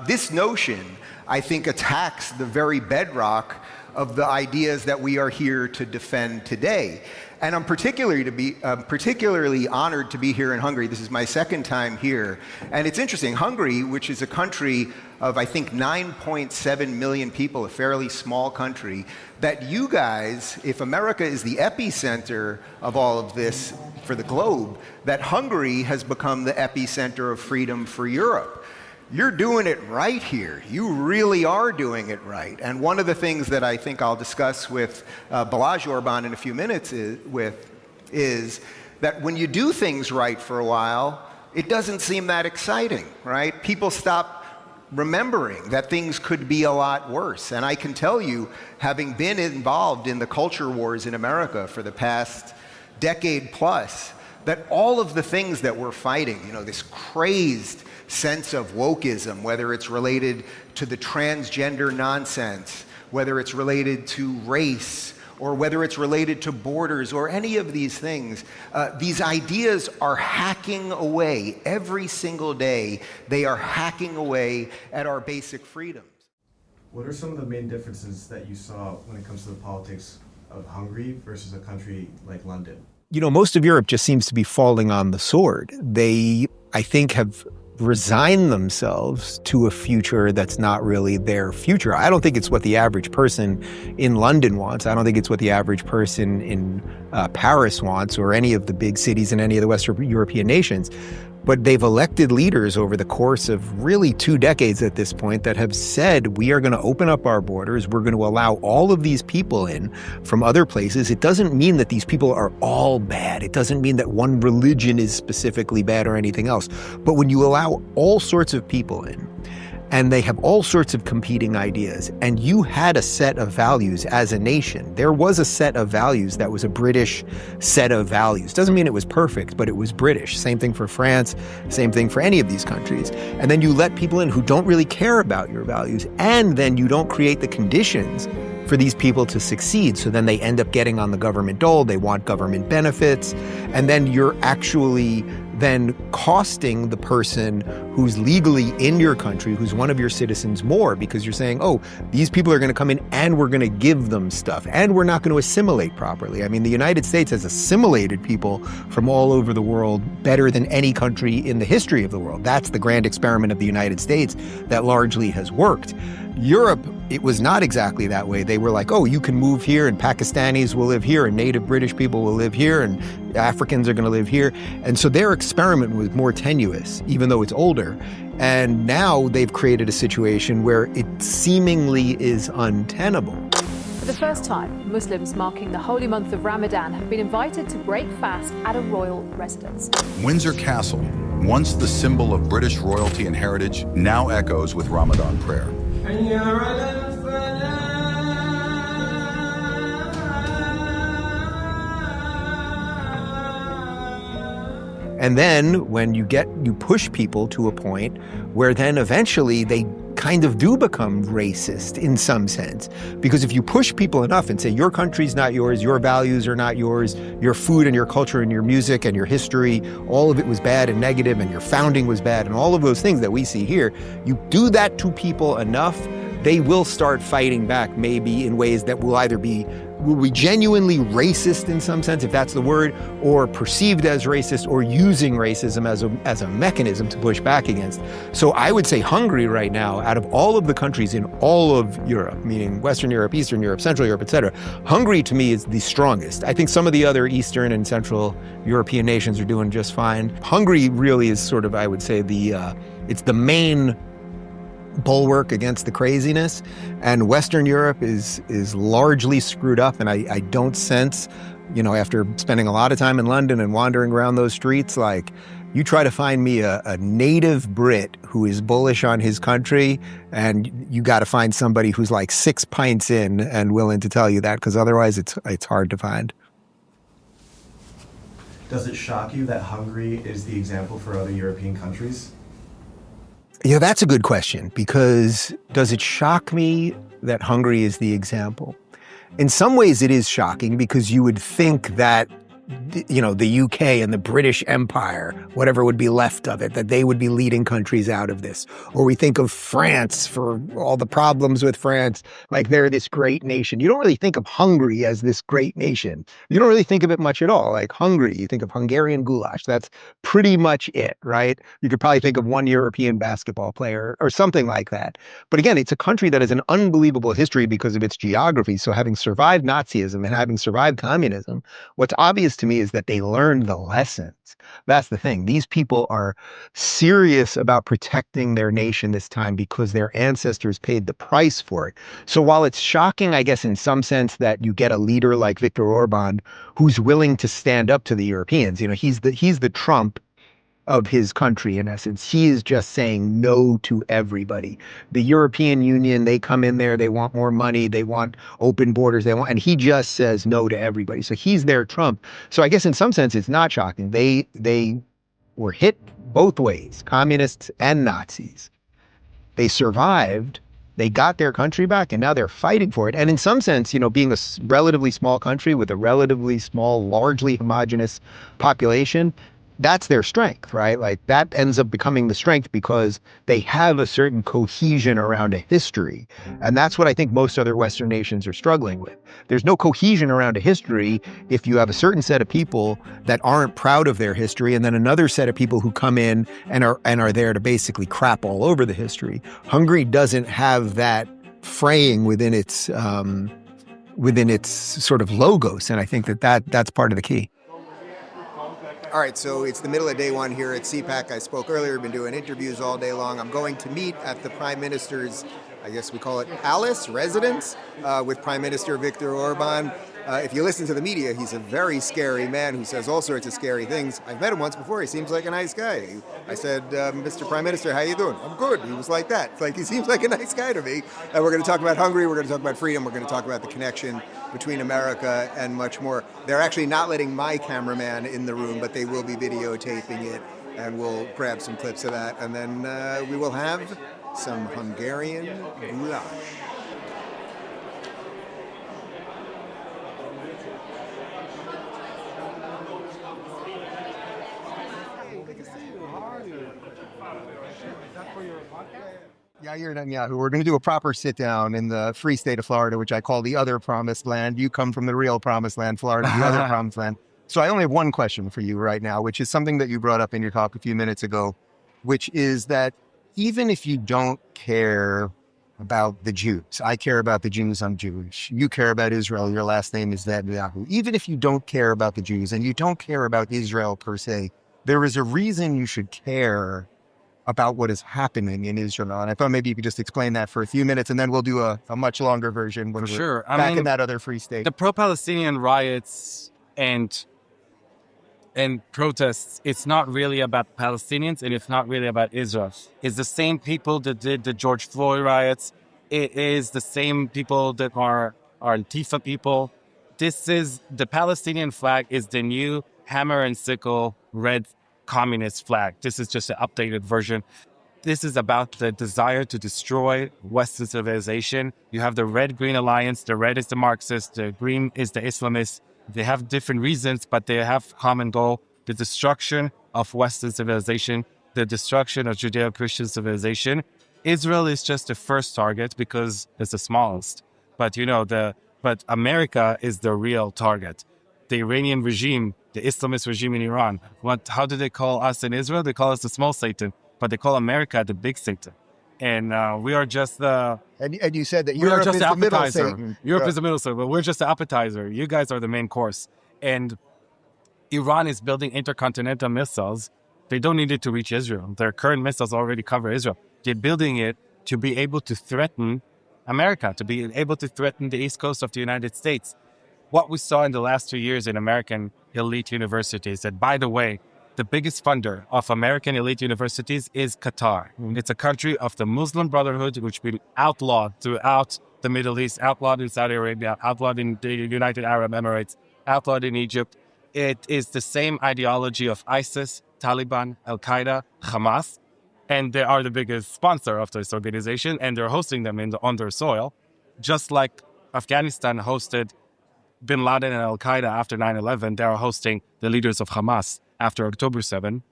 S2: this notion, I think, attacks the very bedrock of the ideas that we are here to defend today. And I'm particularly honored to be here in Hungary. This is my second time here. And it's interesting, Hungary, which is a country of, I think, 9.7 million people, a fairly small country, that you guys, if America is the epicenter of all of this for the globe, that Hungary has become the epicenter of freedom for Europe. You're doing it right here. You really are doing it right. And one of the things that I think I'll discuss with Balázs Orbán in a few minutes is that when you do things right for a while, it doesn't seem that exciting, right? People stop remembering that things could be a lot worse. And I can tell you, having been involved in the culture wars in America for the past decade plus, that all of the things that we're fighting, this crazed sense of wokeism, whether it's related to the transgender nonsense, whether it's related to race, or whether it's related to borders, or any of these things, these ideas are hacking away every single day. They are hacking away at our basic freedoms.
S3: What are some of the main differences that you saw when it comes to the politics of Hungary versus a country like London?
S2: Most of Europe just seems to be falling on the sword. They, I think, have resigned themselves to a future that's not really their future. I don't think it's what the average person in London wants. I don't think it's what the average person in Paris wants, or any of the big cities in any of the Western European nations. But they've elected leaders over the course of really 2 decades at this point that have said, we are going to open up our borders. We're going to allow all of these people in from other places. It doesn't mean that these people are all bad. It doesn't mean that one religion is specifically bad or anything else. But when you allow all sorts of people in, and they have all sorts of competing ideas, and you had a set of values as a nation. There was a set of values that was a British set of values. Doesn't mean it was perfect, but it was British. Same thing for France, same thing for any of these countries. And then you let people in who don't really care about your values, and then you don't create the conditions for these people to succeed. So then they end up getting on the government dole, they want government benefits, and then you're actually then costing the person who's legally in your country, who's one of your citizens, more, because you're saying, oh, these people are going to come in and we're going to give them stuff, and we're not going to assimilate properly. I mean, the United States has assimilated people from all over the world better than any country in the history of the world. That's the grand experiment of the United States that largely has worked. Europe, it was not exactly that way. They were like, oh, you can move here, and Pakistanis will live here, and native British people will live here, and Africans are going to live here. And so their experiment was more tenuous, even though it's older. And now they've created a situation where it seemingly is untenable.
S10: For the first time, Muslims marking the holy month of Ramadan have been invited to break fast at a royal residence.
S11: Windsor Castle, once the symbol of British royalty and heritage, now echoes with Ramadan prayer.
S2: And then when you push people to a point where then eventually they kind of do become racist in some sense. Because if you push people enough and say, your country's not yours, your values are not yours, your food and your culture and your music and your history, all of it was bad and negative, and your founding was bad, and all of those things that we see here, you do that to people enough, they will start fighting back, maybe in ways that will either be genuinely racist in some sense, if that's the word, or perceived as racist, or using racism as a mechanism to push back against. So I would say Hungary right now, out of all of the countries in all of Europe, meaning Western Europe, Eastern Europe, Central Europe, etc., Hungary to me is the strongest. I think some of the other Eastern and Central European nations are doing just fine. Hungary really is sort of, I would say, it's the main bulwark against the craziness, and Western Europe is largely screwed up. And I don't sense, after spending a lot of time in London and wandering around those streets, like, you try to find me a native Brit who is bullish on his country, and you got to find somebody who's like 6 pints in and willing to tell you that, because otherwise it's hard to find.
S3: Does it shock you that Hungary is the example for other European countries?
S2: Yeah, that's a good question, because does it shock me that Hungary is the example? in some ways it is shocking because you would think that, you know, the UK and the British Empire, whatever would be left of it, that they would be leading countries out of this. Or we think of France for all the problems with France, like they're this great nation. You don't really think of Hungary as this great nation. You don't really think of it much at all. Like Hungary, you think of Hungarian goulash. That's pretty much it, right? You could probably think of one European basketball player or something like that. But again, it's a country that has an unbelievable history because of its geography. So having survived Nazism and having survived communism, what's obvious to me is that they learned the lessons. That's the thing. These people are serious about protecting their nation this time because their ancestors paid the price for it. So while it's shocking, I guess, in some sense that you get a leader like Viktor Orban who's willing to stand up to the Europeans, you know, he's the Trump of his country, in essence. He is just saying no to everybody. The European Union, they come in there, they want more money, they want open borders, and he just says no to everybody. So he's their Trump. So I guess in some sense, it's not shocking. They were hit both ways, communists and Nazis. They survived, they got their country back, and now they're fighting for it. And in some sense, you know, being a relatively small country with a relatively small, largely homogenous population, that's their strength, right? Like that ends up becoming the strength because they have a certain cohesion around a history. And that's what I think most other Western nations are struggling with. There's no cohesion around a history if you have a certain set of people that aren't proud of their history and then another set of people who come in and are there to basically crap all over the history. Hungary doesn't have that fraying within its sort of logos. And I think that's part of the key. All right, so it's the middle of day one here at CPAC. I spoke earlier, been doing interviews all day long. I'm going to meet at the Prime Minister's, I guess we call it palace, residence, with Prime Minister Viktor Orban. If you listen to the media, he's a very scary man who says all sorts of scary things. I've met him once before. He seems like a nice guy. I said, Mr. Prime Minister, how you doing? I'm good. He was like that. It's like he seems like a nice guy to me. And we're going to talk about Hungary. We're going to talk about freedom. We're going to talk about the connection between America and much more. They're actually not letting my cameraman in the room, but they will be videotaping it. And we'll grab some clips of that. And then we will have some Hungarian goulash. Yair Netanyahu, we're going to do a proper sit down in the free state of Florida, which I call the other promised land. You come from the real promised land, Florida, the other promised land. So I only have one question for you right now, which is something that you brought up in your talk a few minutes ago, which is that even if you don't care about the Jews, I care about the Jews, I'm Jewish. You care about Israel, your last name is Netanyahu. Even if you don't care about the Jews and you don't care about Israel per se, there is a reason you should care about what is happening in Israel. And I thought maybe you could just explain that for a few minutes, and then we'll do a much longer version when we're back in that other free state.
S12: The pro-Palestinian riots and protests, it's not really about Palestinians and it's not really about Israel. It's the same people that did the George Floyd riots. It is the same people that are Antifa people. The Palestinian flag is the new hammer and sickle red communist flag. This is just an updated version. This is about the desire to destroy Western civilization. You have the Red-Green Alliance. The red is the Marxist. The green is the Islamist. They have different reasons, but they have common goal: the destruction of Western civilization, the destruction of Judeo-Christian civilization. Israel is just the first target because it's the smallest. But but America is the real target. The Iranian regime, the Islamist regime in Iran. How do they call us in Israel? They call us the small Satan, but they call America the big Satan. And we are just the...
S2: And you said that Europe is the middle Satan.
S12: Europe is the middle Satan, but we're just the appetizer. You guys are the main course. And Iran is building intercontinental missiles. They don't need it to reach Israel. Their current missiles already cover Israel. They're building it to be able to threaten America, to be able to threaten the East Coast of the United States. What we saw in the last 2 years in American elite universities, that, by the way, the biggest funder of American elite universities is Qatar. It's a country of the Muslim Brotherhood, which has been outlawed throughout the Middle East, outlawed in Saudi Arabia, outlawed in the United Arab Emirates, outlawed in Egypt. It is the same ideology of ISIS, Taliban, Al-Qaeda, Hamas, and they are the biggest sponsor of this organization, and they're hosting them on their soil, just like Afghanistan hosted bin Laden and Al-Qaeda after 9/11. They are hosting the leaders of Hamas after October 7.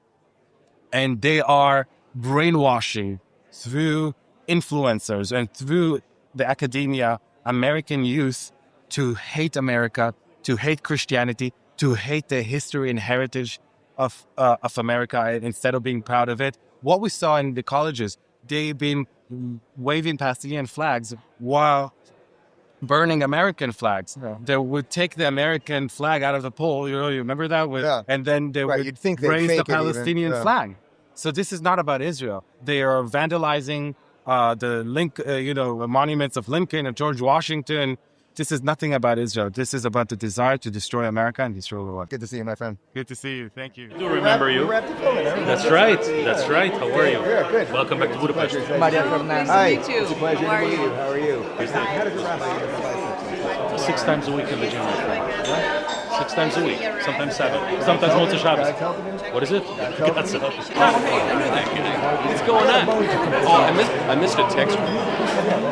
S12: And they are brainwashing through influencers and through the academia, American youth to hate America, to hate Christianity, to hate the history and heritage of America instead of being proud of it. What we saw in the colleges, they've been waving Palestinian flags while burning American flags. Yeah. They would take the American flag out of the pole, you remember that? And then they would raise the Palestinian flag. So this is not about Israel. They are vandalizing the monuments of Lincoln and George Washington. This is nothing about Israel. This is about the desire to destroy America and destroy the world.
S2: Good to see you, my friend.
S12: Good to see you. Thank you.
S13: I do remember you. That's right. That's right. How are you?
S2: Yeah, good.
S13: Welcome back to Budapest.
S2: Maria Fernandez. Hi.
S8: Nice to meet you.
S2: It's a pleasure to meet you. How are you? How does it wrap
S13: 6 times a week in the gym, my friend. 6 times a week. Sometimes 7. Sometimes Motzei Shabbos. What is it? What's going on? Oh, I missed a text.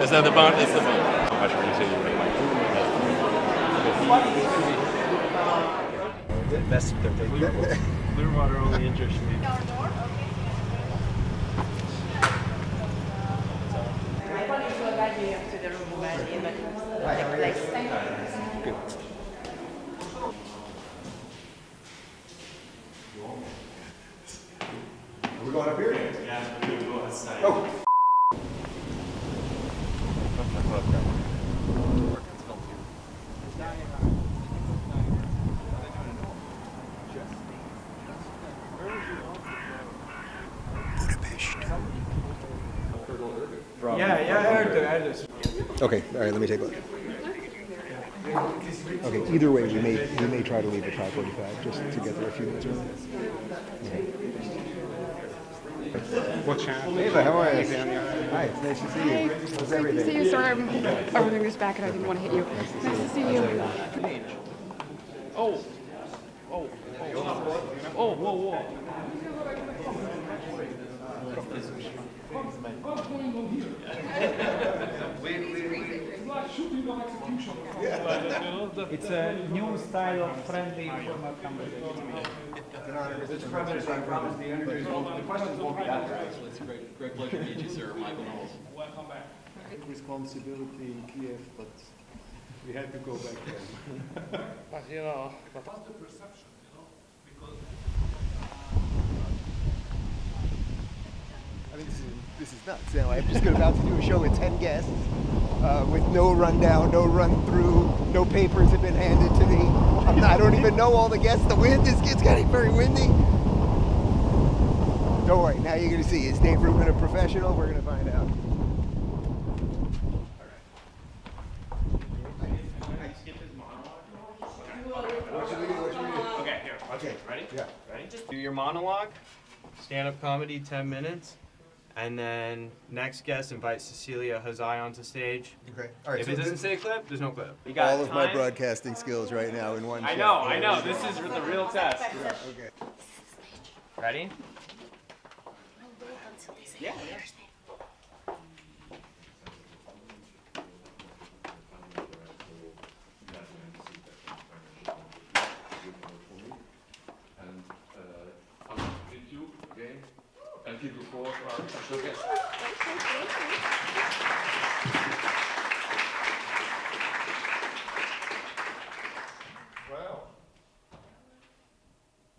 S13: Is that the bond? It's the bond. How much are you saying?
S4: Clearwater only interests me.
S2: Are we going up here?
S3: Yeah, we're going to go outside.
S2: Oh.
S4: Yeah, I heard this.
S2: Okay, all right, let me take a look. Okay, either way, we may try to leave at 5:45 just to get there a few minutes early.
S9: What's happening?
S2: Ava, how are you? Hi, it's nice to see you. How's everything?
S14: Nice to see you. Sorry, everything was back and I didn't want to hit you. Nice to see you.
S13: Oh, whoa.
S6: It's a new style of friendly informal conversation.
S3: Mr. President, I promise the interviews the questions won't be that bad.
S15: It's a great pleasure to meet you, sir. Michael Knowles.
S9: Welcome back. Responsibility in Kiev, but we had to go back there.
S13: But you know,
S9: what's the perception, because
S2: I mean, this is nuts. You know, I'm just about to do a show with 10 guests with no rundown, no run-through, no papers have been handed to me. I don't even know all the guests. The wind it's getting very windy. Don't worry, now you're going to see. Is Dave Rubin a professional? We're going to find out. What should we do?
S4: Okay, here.
S2: Okay.
S4: Ready?
S2: Yeah.
S4: Ready? Just do your monologue, stand-up comedy, 10 minutes. And then next guest invite Cecilia Hazai onto stage.
S2: Okay. All right.
S4: If
S2: So
S4: it doesn't say clip, there's no clip. You got
S2: all of my
S4: time?
S2: broadcasting skills right now in one
S4: I
S2: shot.
S4: know. This is the real test.
S2: Yeah, okay.
S4: Ready? Yeah.
S15: And people for our special guest.
S9: well,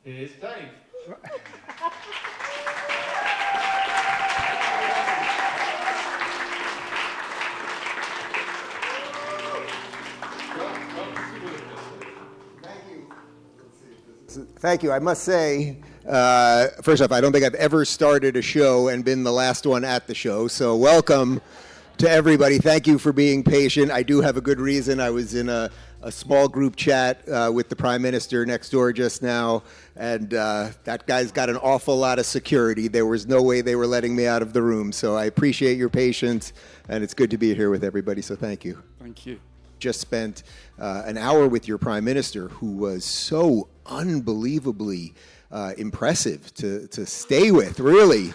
S15: Here's Dave.
S2: Thank you. I must say, first off, I don't think I've ever started a show and been the last one at the show. So welcome to everybody. Thank you for being patient. I do have a good reason. I was in a small group chat with the Prime Minister next door just now, and that guy's got an awful lot of security. There was no way they were letting me out of the room. So I appreciate your patience, and it's good to be here with everybody. So thank you.
S9: thank you.
S2: Just spent an hour with your Prime Minister, who was so unbelievably impressive to stay with, really.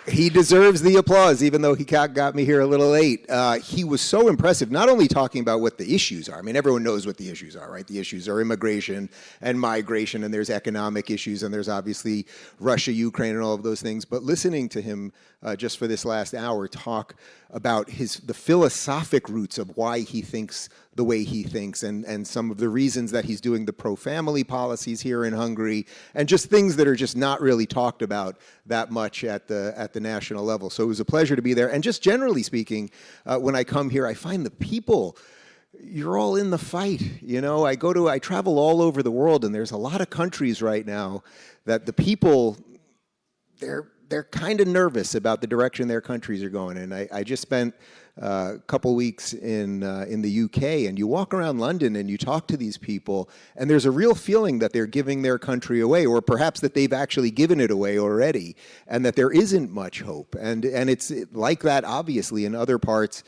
S2: He deserves the applause, even though he got me here a little late. He was so impressive, not only talking about what the issues are. I mean, everyone knows what the issues are, right? The issues are immigration and migration, and there's economic issues, and there's obviously Russia, Ukraine, and all of those things. But listening to him just for this last hour talk about the philosophic roots of why he thinks the way he thinks, and some of the reasons that he's doing the pro-family policies here in Hungary, and just things that are just not really talked about that much at the national level. So it was a pleasure to be there. And just generally speaking, when I come here, I find the people, you're all in the fight. You know, I travel all over the world, and there's a lot of countries right now that the people, they're kind of nervous about the direction their countries are going. And I just spent a couple weeks in the UK, and you walk around London and you talk to these people, and there's a real feeling that they're giving their country away, or perhaps that they've actually given it away already, and that there isn't much hope. And it's like that, obviously, in other parts,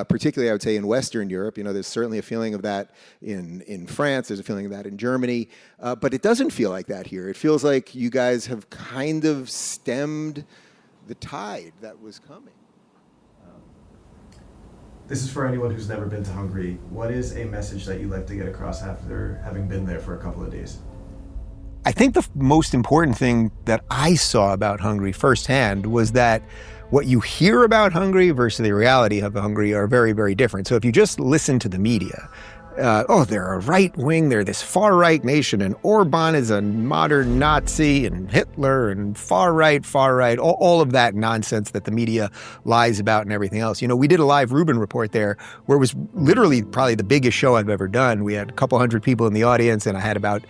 S2: particularly I would say in Western Europe. You know, there's certainly a feeling of that in France, there's a feeling of that in Germany, but it doesn't feel like that here. It feels like you guys have kind of stemmed the tide that was coming.
S3: This is for anyone who's never been to Hungary. What is a message that you'd like to get across after having been there for a couple of days?
S2: I think the most important thing that I saw about Hungary firsthand was that what you hear about Hungary versus the reality of Hungary are very, very different. So if you just listen to the media, they're a right wing, they're this far right nation, and Orban is a modern Nazi, and Hitler, and far right, all of that nonsense that the media lies about and everything else. You know, we did a live Rubin report there where it was literally probably the biggest show I've ever done. We had a couple hundred people in the audience, and I had about,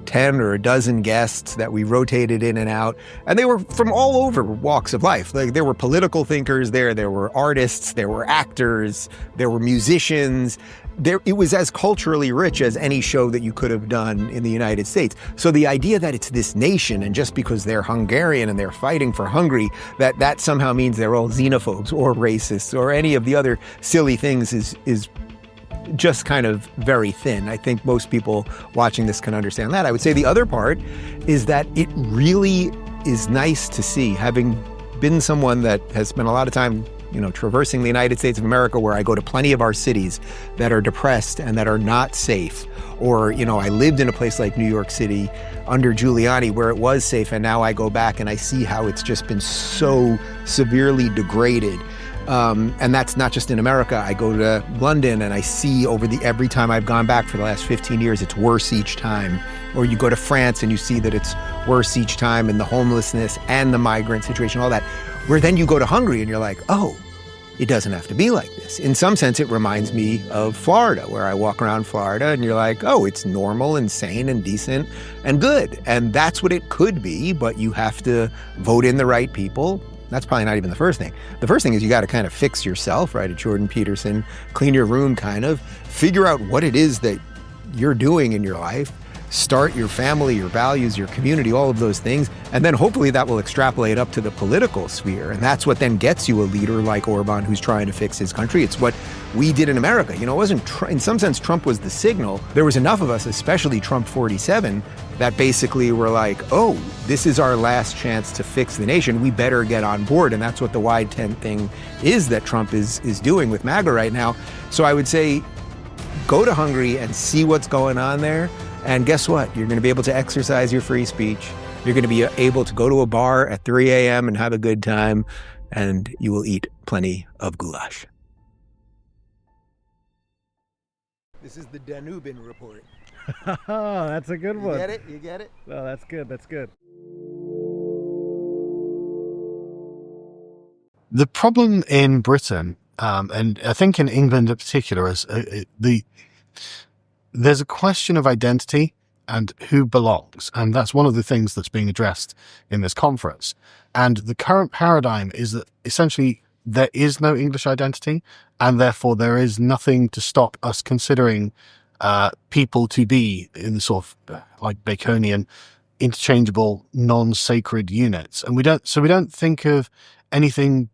S2: 10 or a dozen guests that we rotated in and out, and they were from all over walks of life. Like, there were political thinkers there were artists, there were actors, there were musicians. It was as culturally rich as any show that you could have done in the United States. So the idea that it's this nation, and just because they're Hungarian and they're fighting for Hungary, that somehow means they're all xenophobes or racists or any of the other silly things is just kind of very thin. I think most people watching this can understand that. I would say the other part is that it really is nice to see, having been someone that has spent a lot of time traversing the United States of America, where I go to plenty of our cities that are depressed and that are not safe. Or, I lived in a place like New York City under Giuliani where it was safe, and now I go back and I see how it's just been so severely degraded. And that's not just in America. I go to London and I see every time I've gone back for the last 15 years, it's worse each time. Or you go to France and you see that it's worse each time, and the homelessness and the migrant situation, all that. Where then you go to Hungary and you're like, oh, it doesn't have to be like this. In some sense, it reminds me of Florida, where I walk around Florida and you're like, oh, it's normal and sane and decent and good. And that's what it could be, but you have to vote in the right people. That's probably not even the first thing. The first thing is you got to kind of fix yourself, right? At Jordan Peterson, clean your room, kind of figure out what it is that you're doing in your life. Start your family, your values, your community, all of those things. And then hopefully that will extrapolate up to the political sphere. And that's what then gets you a leader like Orban, who's trying to fix his country. It's what we did in America. It wasn't, in some sense, Trump was the signal. There was enough of us, especially Trump 47, that basically were like, oh, this is our last chance to fix the nation. We better get on board. And that's what the wide tent thing is that Trump is doing with MAGA right now. So I would say, go to Hungary and see what's going on there. And guess what? You're going to be able to exercise your free speech. You're going to be able to go to a bar at 3 a.m. and have a good time, and you will eat plenty of goulash. This is the Danubin report.
S16: That's a good one.
S2: You get it? You get it?
S16: Well, that's good. That's good.
S17: The problem in Britain, and I think in England in particular, is there's a question of identity and who belongs. And that's one of the things that's being addressed in this conference. And the current paradigm is that essentially there is no English identity, and therefore there is nothing to stop us considering people to be in the sort of like Baconian, interchangeable, non-sacred units. And we don't think of anything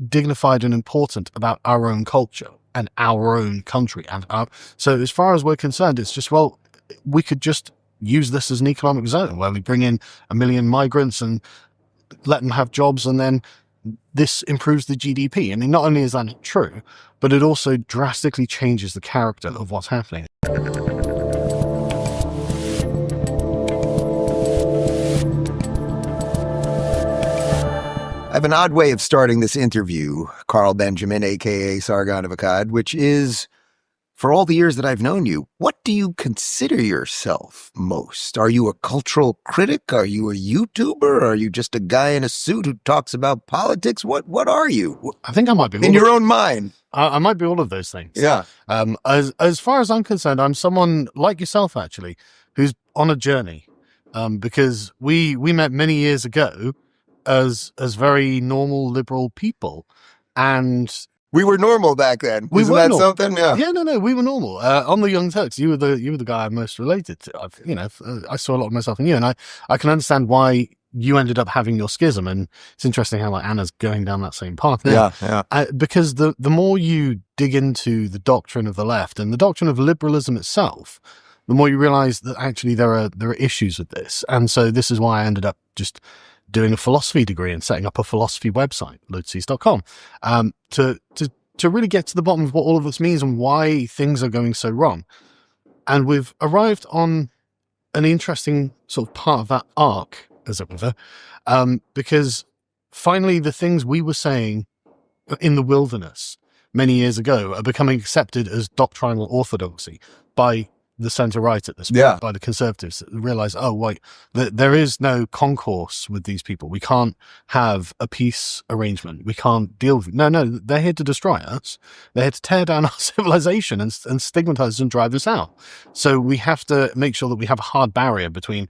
S17: dignified and important about our own culture and our own country. And so as far as we're concerned, it's just, well, we could just use this as an economic zone where we bring in 1 million migrants and let them have jobs, and then this improves the GDP. I mean, not only is that not true, but it also drastically changes the character of what's happening.
S2: I have an odd way of starting this interview, Carl Benjamin, aka Sargon of Akkad, which is, for all the years that I've known you, what do you consider yourself most? Are you a cultural critic? Are you a YouTuber? Are you just a guy in a suit who talks about politics? What are you?
S17: I think I might be
S2: in your own mind.
S17: I might be all of those things.
S2: Yeah.
S17: As far as I'm concerned, I'm someone like yourself, actually, who's on a journey. Because we met many years ago as very normal liberal people, and
S2: we were normal back then.
S17: We
S2: Isn't
S17: were
S2: that
S17: normal.
S2: something? Yeah.
S17: Yeah, no, we were normal. On the Young Turks, you were the guy I'm most related to. I saw a lot of myself in you, and I can understand why you ended up having your schism. And it's interesting how Anna's going down that same path now.
S2: Yeah.
S17: Because the more you dig into the doctrine of the left and the doctrine of liberalism itself, the more you realize that actually there are issues with this. And so this is why I ended up just doing a philosophy degree and setting up a philosophy website, loadseas.com, to really get to the bottom of what all of this means and why things are going so wrong. And we've arrived on an interesting sort of part of that arc, as it were, because finally the things we were saying in the wilderness many years ago are becoming accepted as doctrinal orthodoxy by the centre-right at this point, by the conservatives, that realize, oh, wait, there is no concourse with these people. We can't have a peace arrangement. We can't deal with it. No, they're here to destroy us. They're here to tear down our civilization and stigmatize us and drive us out. So we have to make sure that we have a hard barrier between,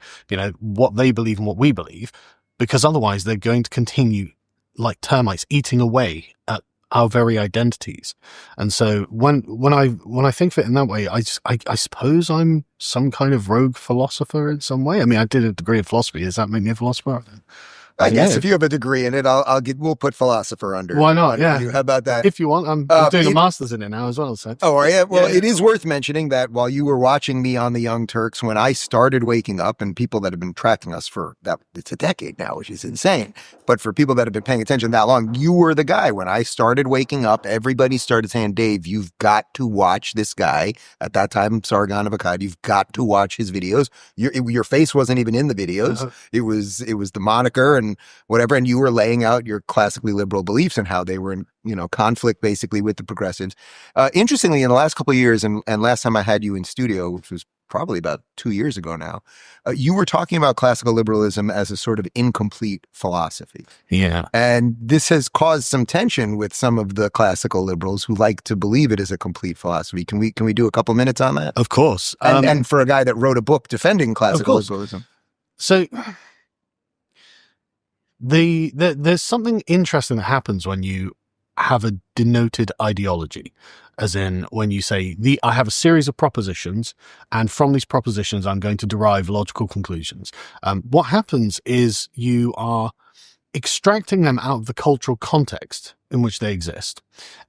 S17: what they believe and what we believe, because otherwise they're going to continue like termites eating away at our very identities. And so when I think of it in that way, I suppose I'm some kind of rogue philosopher in some way. I mean, I did a degree of philosophy. Does that make me a philosopher?
S2: I guess if you have a degree in it, we'll put philosopher under.
S17: Why not? Yeah.
S2: How about that?
S17: If you want, I'm doing a master's in it now as well. So.
S2: Oh, are you? Well, it is worth mentioning that while you were watching me on the Young Turks, when I started waking up, and people that have been tracking us for it's a decade now, which is insane. But for people that have been paying attention that long, you were the guy. When I started waking up, everybody started saying, Dave, you've got to watch this guy. At that time, Sargon of Akkad, you've got to watch his videos. Your face wasn't even in the videos. Uh-huh. It was the moniker and whatever, and you were laying out your classically liberal beliefs and how they were in conflict basically with the progressives. Interestingly, in the last couple of years, and last time I had you in studio, which was probably about 2 years ago now, you were talking about classical liberalism as a sort of incomplete philosophy.
S17: Yeah.
S2: And this has caused some tension with some of the classical liberals who like to believe it is a complete philosophy. Can we do a couple minutes on that?
S17: Of course.
S2: And for a guy that wrote a book defending classical liberalism.
S17: So there's something interesting that happens when you have a denoted ideology, as in when you say, I have a series of propositions, and from these propositions I'm going to derive logical conclusions. What happens is you are extracting them out of the cultural context in which they exist.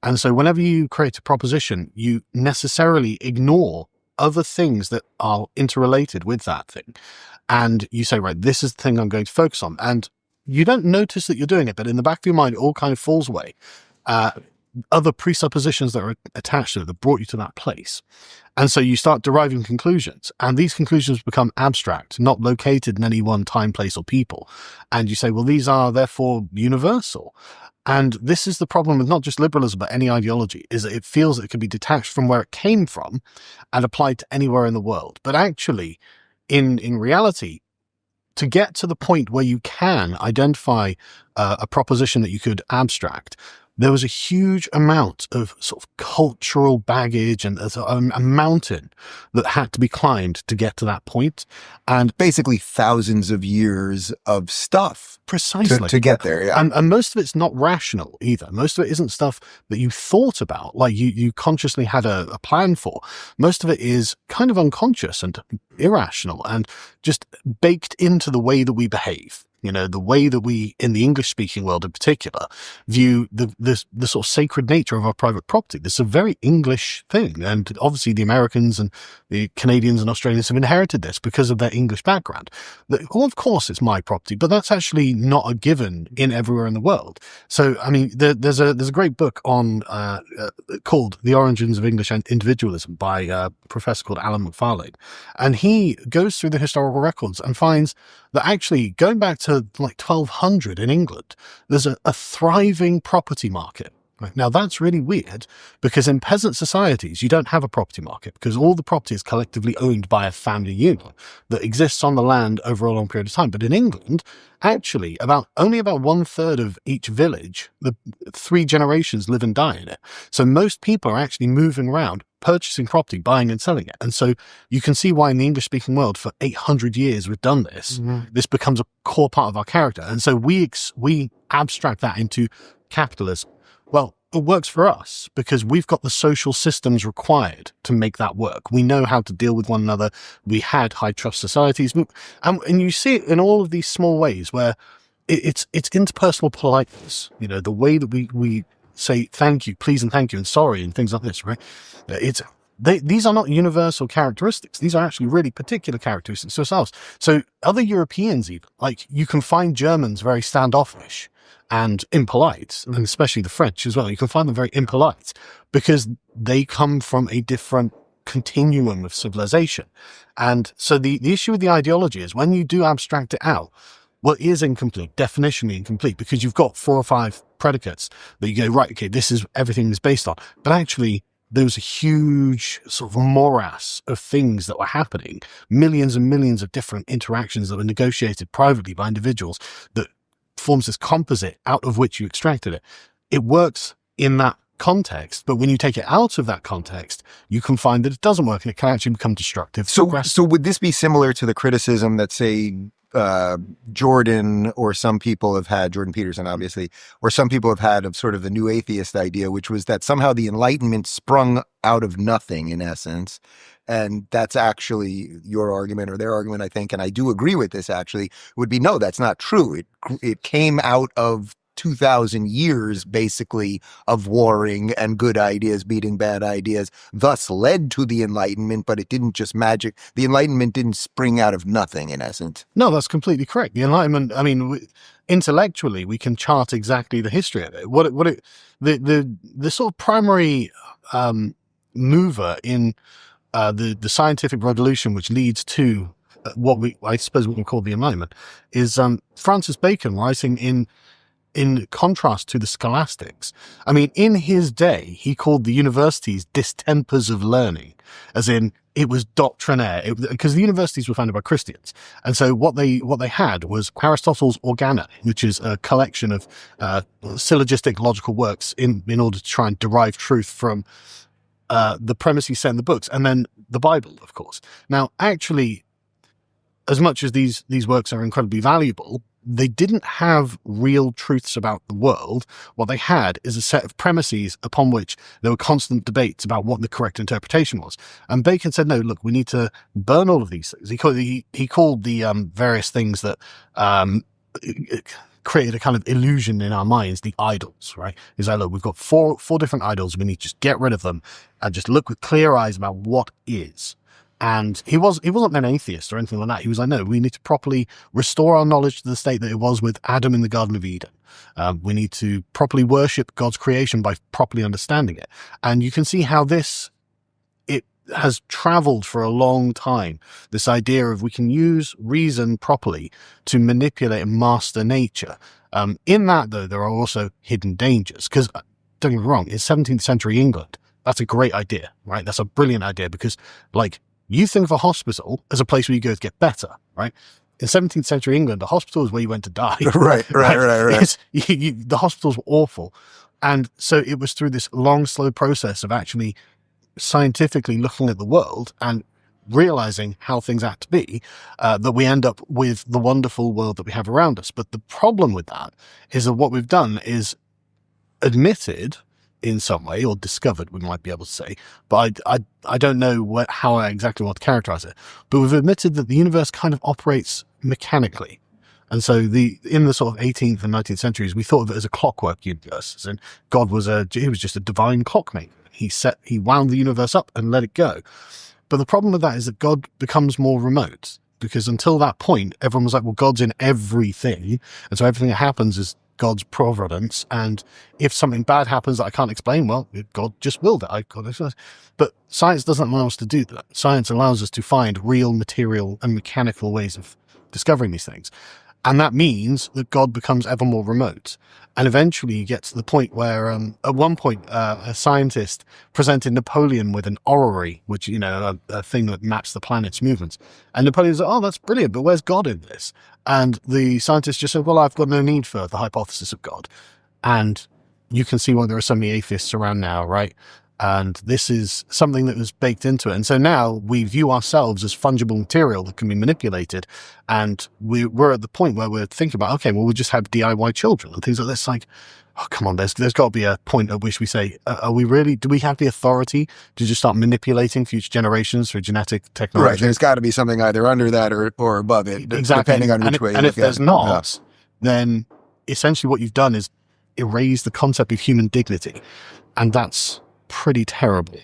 S17: And so whenever you create a proposition, you necessarily ignore other things that are interrelated with that thing. And you say, right, this is the thing I'm going to focus on. And you don't notice that you're doing it, but in the back of your mind, it all kind of falls away. Other presuppositions that are attached to it that brought you to that place. And so you start deriving conclusions, and these conclusions become abstract, not located in any one time, place, or people. And you say, well, these are therefore universal. And this is the problem with not just liberalism, but any ideology, is that it feels that it can be detached from where it came from and applied to anywhere in the world. But actually, in reality, to get to the point where you can identify a proposition that you could abstract, there was a huge amount of sort of cultural baggage and a mountain that had to be climbed to get to that point. And
S2: basically thousands of years of stuff
S17: precisely
S2: to get there. Yeah.
S17: And most of it's not rational either. Most of it isn't stuff that you thought about, like you consciously had a plan for. Most of it is kind of unconscious and irrational and just baked into the way that we behave. You know, the way that we, in the English-speaking world in particular, view the sort of sacred nature of our private property. This is a very English thing. And obviously the Americans and the Canadians and Australians have inherited this because of their English background. Well, of course it's my property, but that's actually not a given in everywhere in the world. So, I mean, there's a great book on called The Origins of English Individualism by a professor called Alan McFarlane. And he goes through the historical records and finds that actually going back to like 1200 in England, there's a thriving property market. Right? Now that's really weird because in peasant societies, you don't have a property market because all the property is collectively owned by a family unit that exists on the land over a long period of time. But in England, actually only about 1/3 of each village, the 3 generations live and die in it. So most people are actually moving around, purchasing property, buying and selling it. And so you can see why in the English-speaking world for 800 years we've done this. This becomes a core part of our character. And so we abstract that into capitalism. Well, it works for us because we've got the social systems required to make that work. We know how to deal with one another. We had high trust societies. And you see it in all of these small ways where it's interpersonal politeness, you know, the way that we say thank you, please and thank you and sorry and things like this, right? These are not universal characteristics. These are actually really particular characteristics to ourselves. So other Europeans even, like you can find Germans very standoffish and impolite, and especially the French as well. You can find them very impolite because they come from a different continuum of civilization. And so the issue with the ideology is when you do abstract it out, well, it is incomplete, definitionally incomplete, because you've got 4 or 5 predicates that you go, right, okay, this is everything is based on. But actually, there was a huge sort of morass of things that were happening, millions and millions of different interactions that were negotiated privately by individuals that forms this composite out of which you extracted it. It works in that context, but when you take it out of that context, you can find that it doesn't work and it can actually become destructive.
S2: So would this be similar to the criticism that, say, Jordan or some people have had, Jordan Peterson obviously, or some people have had of sort of the new atheist idea, which was that somehow the Enlightenment sprung out of nothing in essence? And that's actually your argument or their argument, I think, and I do agree with this actually, would be no, that's not true. It came out of 2,000 years basically of warring and good ideas beating bad ideas, thus led to the Enlightenment, but it didn't just the Enlightenment didn't spring out of nothing in essence.
S17: No, that's completely correct. The Enlightenment, I mean, intellectually, we can chart exactly the history of it. The sort of primary mover in the scientific revolution, which leads to I suppose what we call the Enlightenment, is Francis Bacon writing in contrast to the scholastics. I mean, in his day, he called the universities distempers of learning, as in it was doctrinaire, because the universities were founded by Christians. And so what they had was Aristotle's Organa, which is a collection of syllogistic logical works in order to try and derive truth from the premise he set in the books, and then the Bible, of course. Now, actually, as much as these works are incredibly valuable, they didn't have real truths about the world. What they had is a set of premises upon which there were constant debates about what the correct interpretation was. And Bacon said, no, look, we need to burn all of these things. He called the various things that created a kind of illusion in our minds, the idols, right? He's like, look, we've got four different idols. We need to just get rid of them and just look with clear eyes about what is. And he wasn't an atheist or anything like that. He was like, no, we need to properly restore our knowledge to the state that it was with Adam in the Garden of Eden. We need to properly worship God's creation by properly understanding it. And you can see how it has traveled for a long time. This idea of we can use reason properly to manipulate and master nature. In that, though, there are also hidden dangers. Because, don't get me wrong, in 17th century England, that's a great idea, right? That's a brilliant idea because, like, you think of a hospital as a place where you go to get better, right? In 17th century England, a hospital is where you went to die.
S2: Right.
S17: The hospitals were awful. And so it was through this long, slow process of actually scientifically looking at the world and realizing how things had to be, that we end up with the wonderful world that we have around us. But the problem with that is that what we've done is admitted in some way, or discovered, we might be able to say, but I don't know how I exactly want to characterize it, but we've admitted that the universe kind of operates mechanically. And so in the sort of 18th and 19th centuries, we thought of it as a clockwork universe. And God was just a divine clockmaker. He wound the universe up and let it go. But the problem with that is that God becomes more remote, because until that point, everyone was like, well, God's in everything. And so everything that happens is God's providence. And if something bad happens that I can't explain, well, God just willed it. But science doesn't allow us to do that. Science allows us to find real material and mechanical ways of discovering these things. And that means that God becomes ever more remote. And eventually you get to the point where, at one point, a scientist presented Napoleon with an orrery, which, a thing that maps the planet's movements. And Napoleon's like, oh, that's brilliant, but where's God in this? And the scientist just said, well, I've got no need for the hypothesis of God. And you can see why there are so many atheists around now, right? And this is something that was baked into it. And so now we view ourselves as fungible material that can be manipulated. And we're at the point where we're thinking about, okay, well, we'll just have DIY children and things like this. Like, oh, come on, there's got to be a point at which we say, do we have the authority to just start manipulating future generations through genetic technology?
S2: Right. There's got to be something either under that or above it,
S17: exactly.
S2: Depending on which way you look at it.
S17: And if there's not, then essentially what you've done is erase the concept of human dignity. And that's pretty terrible.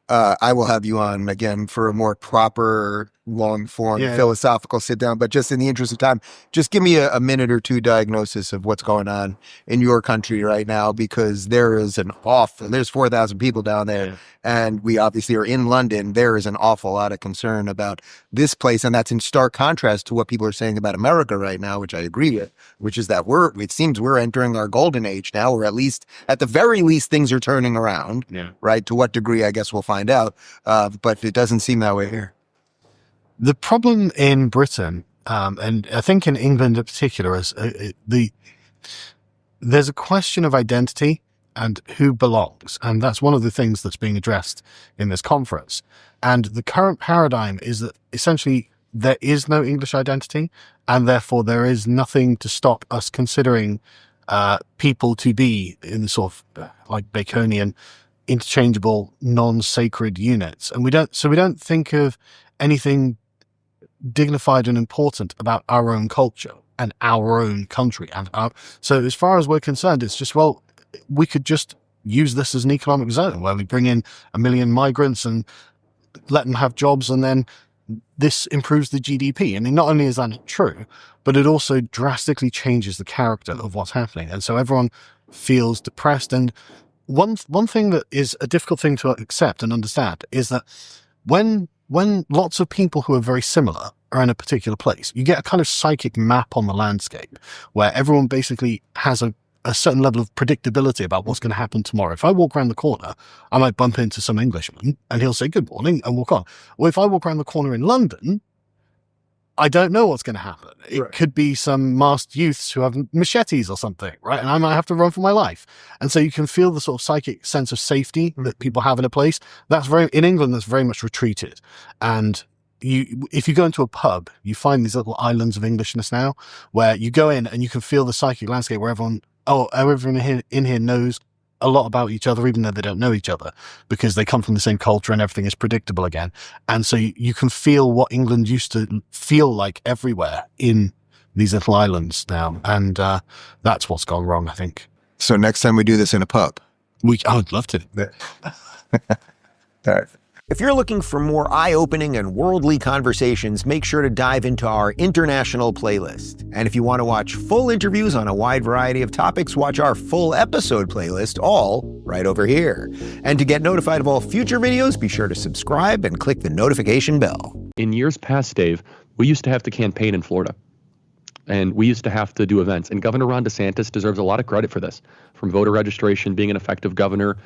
S2: I will have you on again for a more proper, long-form philosophical sit-down. But just in the interest of time, just give me a minute or two diagnosis of what's going on in your country right now, because there is there's 4,000 people down there, and we obviously are in London. There is an awful lot of concern about this place, and that's in stark contrast to what people are saying about America right now, which I agree with, which is that it seems we're entering our golden age now, or at the very least, things are turning around, right? To what degree, I guess we'll find out, but it doesn't seem that way here.
S17: The problem in Britain, and I think in England in particular, is there's a question of identity and who belongs. And that's one of the things that's being addressed in this conference. And the current paradigm is that essentially there is no English identity, and therefore there is nothing to stop us considering people to be in the sort of like Baconian, interchangeable, non-sacred units. And we don't think of anything dignified and important about our own culture and our own country. So as far as we're concerned, it's just, well, we could just use this as an economic zone where we bring in 1 million migrants and let them have jobs, and then this improves the GDP. I mean, not only is that not true, but it also drastically changes the character of what's happening. And so everyone feels depressed. And one thing that is a difficult thing to accept and understand is that when lots of people who are very similar are in a particular place, you get a kind of psychic map on the landscape where everyone basically has a certain level of predictability about what's going to happen tomorrow. If I walk around the corner, I might bump into some Englishman and he'll say good morning and walk on. Or if I walk around the corner in London, I don't know what's going to happen. It could be some masked youths who have machetes or something, right? And I might have to run for my life. And so you can feel the sort of psychic sense of safety that people have in a place. In England, that's very much retreated. And if you go into a pub, you find these little islands of Englishness now, where you go in and you can feel the psychic landscape where everyone in here knows a lot about each other, even though they don't know each other, because they come from the same culture and everything is predictable again. And so you can feel what England used to feel like everywhere in these little islands now. And that's what's gone wrong, I think.
S2: So next time we do this in a pub.
S17: I would love to.
S2: All right. If you're looking for more eye-opening and worldly conversations, make sure to dive into our international playlist. And if you want to watch full interviews on a wide variety of topics, watch our full episode playlist, all right over here. And to get notified of all future videos, be sure to subscribe and click the notification bell.
S18: In years past, Dave, we used to have to campaign in Florida. And we used to have to do events. And Governor Ron DeSantis deserves a lot of credit for this, from voter registration, being an effective governor.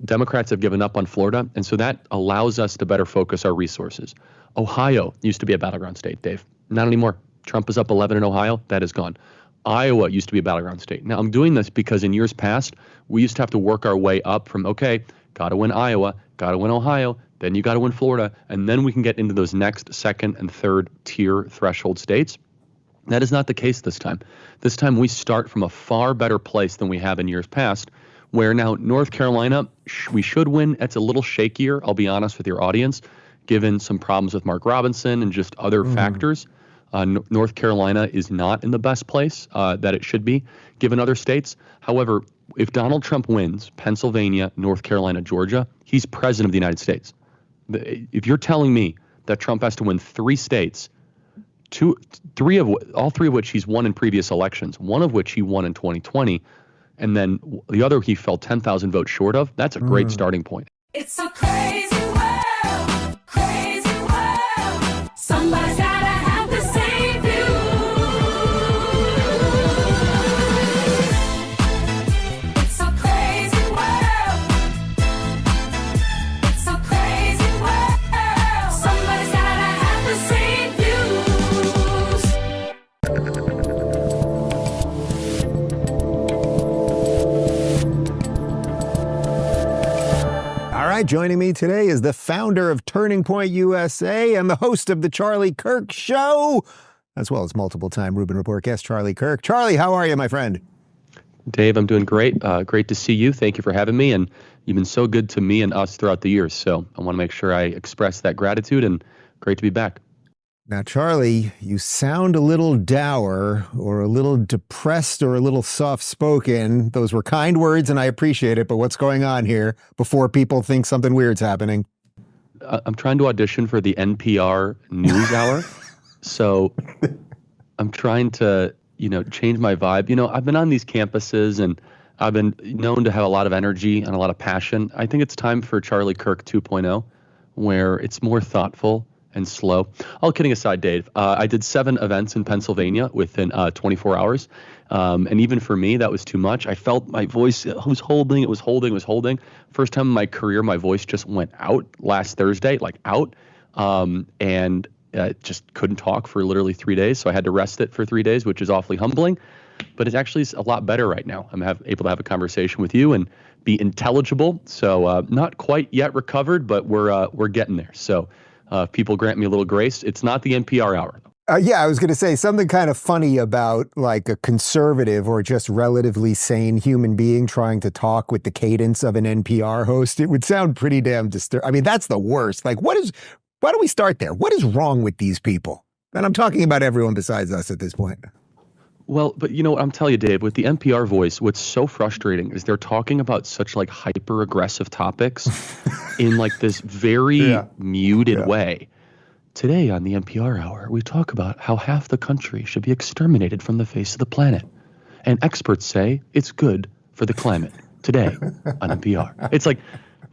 S18: Democrats have given up on Florida, and so that allows us to better focus our resources. Ohio used to be a battleground state, Dave. Not anymore. Trump is up 11 in Ohio. That is gone. Iowa used to be a battleground state. Now, I'm doing this because in years past, we used to have to work our way up from, okay, got to win Iowa, got to win Ohio, then you got to win Florida, and then we can get into those next second and third tier threshold states. That is not the case this time. This time we start from a far better place than we have in years past, where now North Carolina, we should win. It's a little shakier, I'll be honest with your audience, given some problems with Mark Robinson and just other factors. North Carolina is not in the best place that it should be, given other states. However, if Donald Trump wins Pennsylvania, North Carolina, Georgia, he's president of the United States. If you're telling me that Trump has to win 3 states, all three of which he's won in previous elections, one of which he won in 2020, and then the other he fell 10,000 votes short of, that's a great starting point.
S19: It's a crazy world, crazy world. Somebody's gotta have to save you. It's a crazy world. It's a crazy world. Somebody's gotta have to save you.
S2: All right, joining me today is the founder of Turning Point USA and the host of the Charlie Kirk Show, as well as multiple-time Rubin Report guest Charlie Kirk. Charlie, how are you, my friend?
S18: Dave, I'm doing great. Great to see you. Thank you for having me. And you've been so good to me and us throughout the years. So I want to make sure I express that gratitude, and great to be back.
S2: Now, Charlie, you sound a little dour or a little depressed or a little soft-spoken. Those were kind words, and I appreciate it. But what's going on here before people think something weird's happening?
S18: I'm trying to audition for the NPR News Hour. So I'm trying to, change my vibe. I've been on these campuses, and I've been known to have a lot of energy and a lot of passion. I think it's time for Charlie Kirk 2.0, where it's more thoughtful and slow. All kidding aside, Dave, I did 7 events in Pennsylvania within 24 hours. And even for me, that was too much. I felt my voice was holding. First time in my career, my voice just went out last Thursday, and just couldn't talk for literally 3 days. So I had to rest it for 3 days, which is awfully humbling. But it's actually a lot better right now. I'm able to have a conversation with you and be intelligible. So not quite yet recovered, but we're getting there. So if people grant me a little grace, it's not the NPR hour.
S2: Yeah, I was going to say something kind of funny about like a conservative or just relatively sane human being trying to talk with the cadence of an NPR host. It would sound pretty damn disturbing. I mean, that's the worst. Like, why don't we start there? What is wrong with these people? And I'm talking about everyone besides us at this point.
S18: Well, but I'm telling you, Dave, with the NPR voice, what's so frustrating is they're talking about such hyper aggressive topics in this very muted way. Today on the NPR Hour, we talk about how half the country should be exterminated from the face of the planet. And experts say it's good for the climate. Today on NPR. It's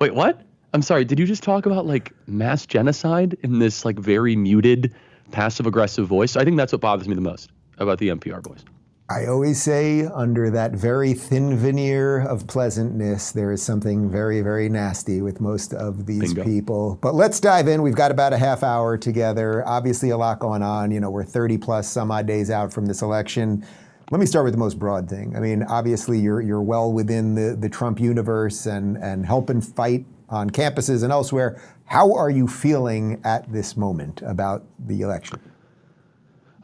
S18: wait, what? I'm sorry, did you just talk about mass genocide in this very muted, passive aggressive voice? I think that's what bothers me the most about the NPR voice.
S2: I always say under that very thin veneer of pleasantness, there is something very, very nasty with most of these people. But let's dive in. We've got about a half hour together. Obviously a lot going on. We're 30 plus some odd days out from this election. Let me start with the most broad thing. I mean, obviously you're well within the Trump universe and helping fight on campuses and elsewhere. How are you feeling at this moment about the election?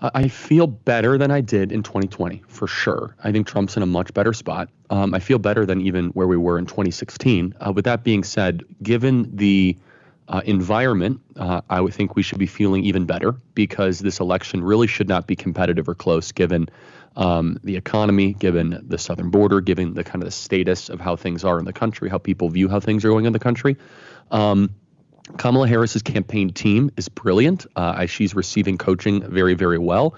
S18: I feel better than I did in 2020, for sure. I think Trump's in a much better spot. I feel better than even where we were in 2016. With that being said, given the environment, I would think we should be feeling even better because this election really should not be competitive or close given the economy, given the southern border, given the kind of the status of how things are in the country, how people view how things are going in the country. Kamala Harris's campaign team is brilliant. She's receiving coaching very, very well.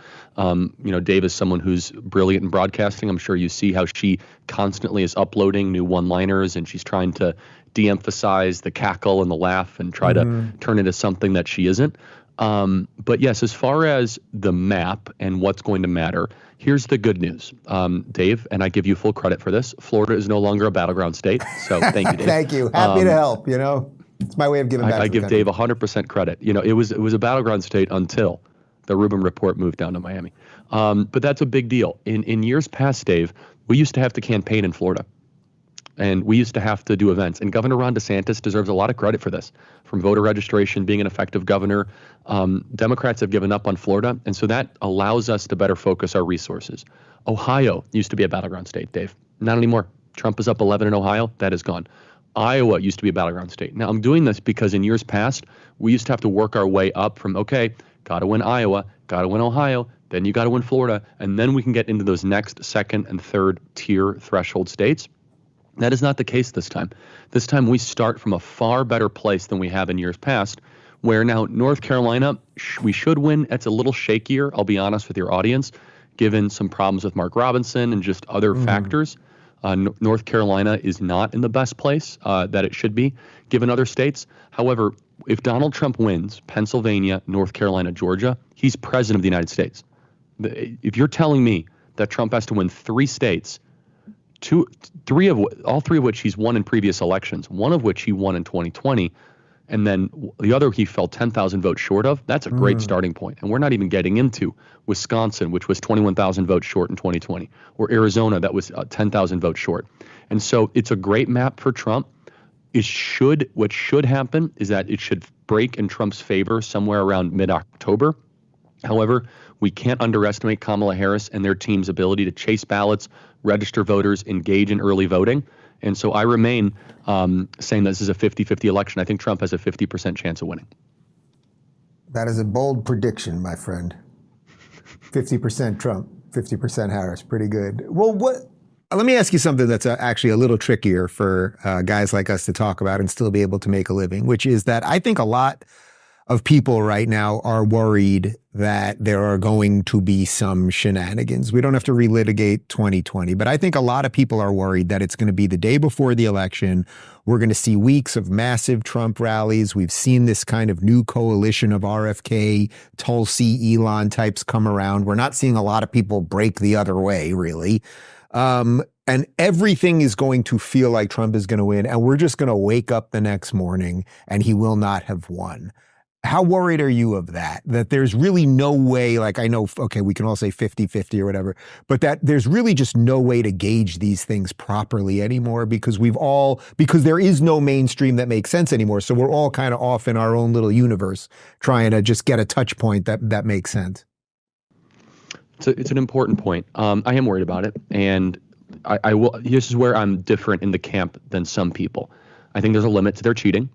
S18: Dave is someone who's brilliant in broadcasting. I'm sure you see how she constantly is uploading new one-liners, and she's trying to de-emphasize the cackle and the laugh and try to turn it into something that she isn't. But yes, as far as the map and what's going to matter, here's the good news, Dave, and I give you full credit for this. Florida is no longer a battleground state, so thank you, Dave.
S2: Thank you. Happy to help, It's my way of giving back.
S18: I give Dave 100% credit. It was a battleground state until the Rubin report moved down to Miami. But that's a big deal. In years past, Dave, we used to have to campaign in Florida. And we used to have to do events. And Governor Ron DeSantis deserves a lot of credit for this. From voter registration, being an effective governor, Democrats have given up on Florida. And so that allows us to better focus our resources. Ohio used to be a battleground state, Dave. Not anymore. Trump is up 11 in Ohio. That is gone. Iowa used to be a battleground state. Now, I'm doing this because in years past, we used to have to work our way up from, okay, got to win Iowa, got to win Ohio, then you got to win Florida, and then we can get into those next second and third tier threshold states. That is not the case this time. This time we start from a far better place than we have in years past, where now North Carolina, we should win. It's a little shakier, I'll be honest with your audience, given some problems with Mark Robinson and just other factors. North Carolina is not in the best place that it should be, given other states. However, if Donald Trump wins Pennsylvania, North Carolina, Georgia, he's president of the United States. If you're telling me that Trump has to win 3 states, all three of which he's won in previous elections, one of which he won in 2020, and then the other he fell 10,000 votes short of, that's a great starting point. And we're not even getting into Wisconsin, which was 21,000 votes short in 2020, or Arizona, that was 10,000 votes short. And so it's a great map for Trump. What should happen is that it should break in Trump's favor somewhere around mid-October. However, we can't underestimate Kamala Harris and their team's ability to chase ballots, register voters, engage in early voting. And so I remain saying this is a 50-50 election. I think Trump has a 50% chance of winning.
S2: That is a bold prediction, my friend. 50% Trump, 50% Harris. Pretty good. Well, let me ask you something that's actually a little trickier for guys like us to talk about and still be able to make a living, which is that I think a lot of people right now are worried that there are going to be some shenanigans. We don't have to relitigate 2020, but I think a lot of people are worried that it's going to be the day before the election. We're going to see weeks of massive Trump rallies. We've seen this kind of new coalition of RFK, Tulsi, Elon types come around. We're not seeing a lot of people break the other way, really. And everything is going to feel like Trump is going to win, and we're just going to wake up the next morning and he will not have won. How worried are you of that? That there's really no way, like I know, okay, we can all say 50-50 or whatever, but that there's really just no way to gauge these things properly anymore because because there is no mainstream that makes sense anymore. So we're all kind of off in our own little universe trying to just get a touch point that makes sense.
S18: It's an important point. I am worried about it. And I will. This is where I'm different in the camp than some people. I think there's a limit to their cheating.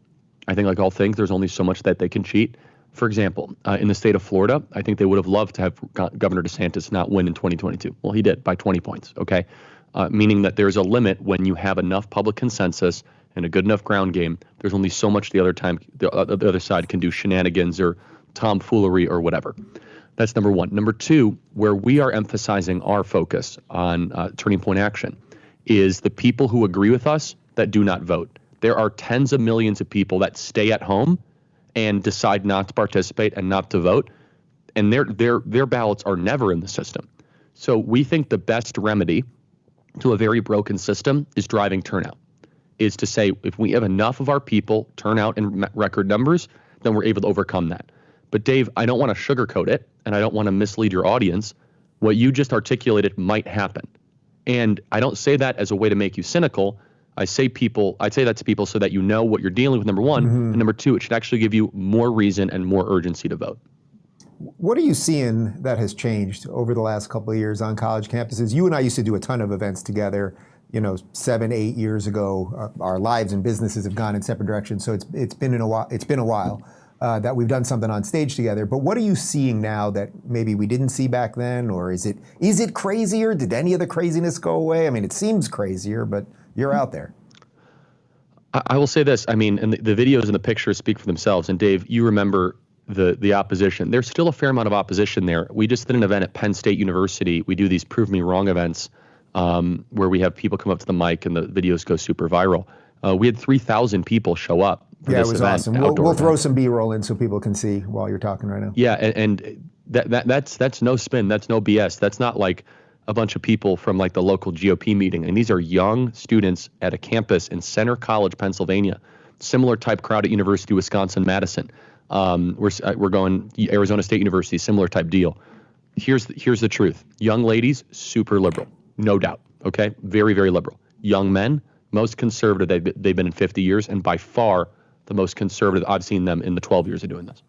S18: I think, like all things, there's only so much that they can cheat. For example, in the state of Florida, I think they would have loved to have Governor DeSantis not win in 2022. Well, he did by 20 points, okay? Meaning that there's a limit when you have enough public consensus and a good enough ground game. There's only so much the other side can do shenanigans or tomfoolery or whatever. That's number one. Number two, where we are emphasizing our focus on turning point action is the people who agree with us that do not vote. There are tens of millions of people that stay at home and decide not to participate and not to vote, and their ballots are never in the system. So we think the best remedy to a very broken system is driving turnout, is to say if we have enough of our people turn out in record numbers, then we're able to overcome that. But Dave, I don't want to sugarcoat it, and I don't want to mislead your audience. What you just articulated might happen. And I don't say that as a way to make you cynical. I say that to people so that you know what you're dealing with, number one. And number two, it should actually give you more reason and more urgency to vote.
S2: What are you seeing that has changed over the last couple of years on college campuses? You and I used to do a ton of events together, 7-8 years ago. Our lives and businesses have gone in separate directions, so it's been a while that we've done something on stage together. But what are you seeing now that maybe we didn't see back then, or is it crazier? Did any of the craziness go away? I mean, it seems crazier, but you're out there.
S18: I will say this. I mean, and the videos and the pictures speak for themselves. And Dave, you remember the opposition. There's still a fair amount of opposition there. We just did an event at Penn State University. We do these Prove Me Wrong events where we have people come up to the mic and the videos go super viral. We had 3,000 people show up for this event. Yeah, it was
S2: awesome. We'll throw some B-roll in so people can see while you're talking right now.
S18: Yeah, and that's no spin. That's no BS. That's not like a bunch of people from like the local GOP meeting. And these are young students at a campus in Center College, Pennsylvania, similar type crowd at University of Wisconsin-Madison. We're going Arizona State University, similar type deal. Here's the truth. Young ladies, super liberal, no doubt. Okay, very, very liberal. Young men, most conservative they've been in 50 years, and by far the most conservative I've seen them in the 12 years of doing this.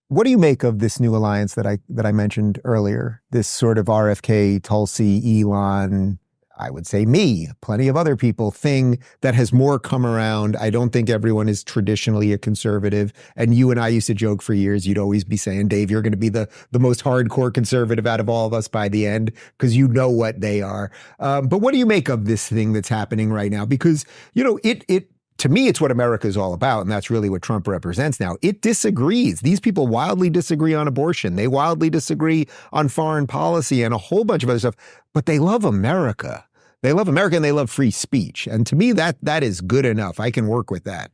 S2: What do you make of this new alliance that I mentioned earlier? This sort of RFK, Tulsi, Elon. I would say me, plenty of other people, thing that has more come around. I don't think everyone is traditionally a conservative. And you and I used to joke for years, you'd always be saying, Dave, you're going to be the most hardcore conservative out of all of us by the end, because you know what they are. But what do you make of this thing that's happening right now? Because, you know, to me, it's what America is all about, and that's really what Trump represents now. It disagrees. These people wildly disagree on abortion. They wildly disagree on foreign policy and a whole bunch of other stuff, but they love America. They love America and they love free speech. And to me, that is good enough. I can work with that.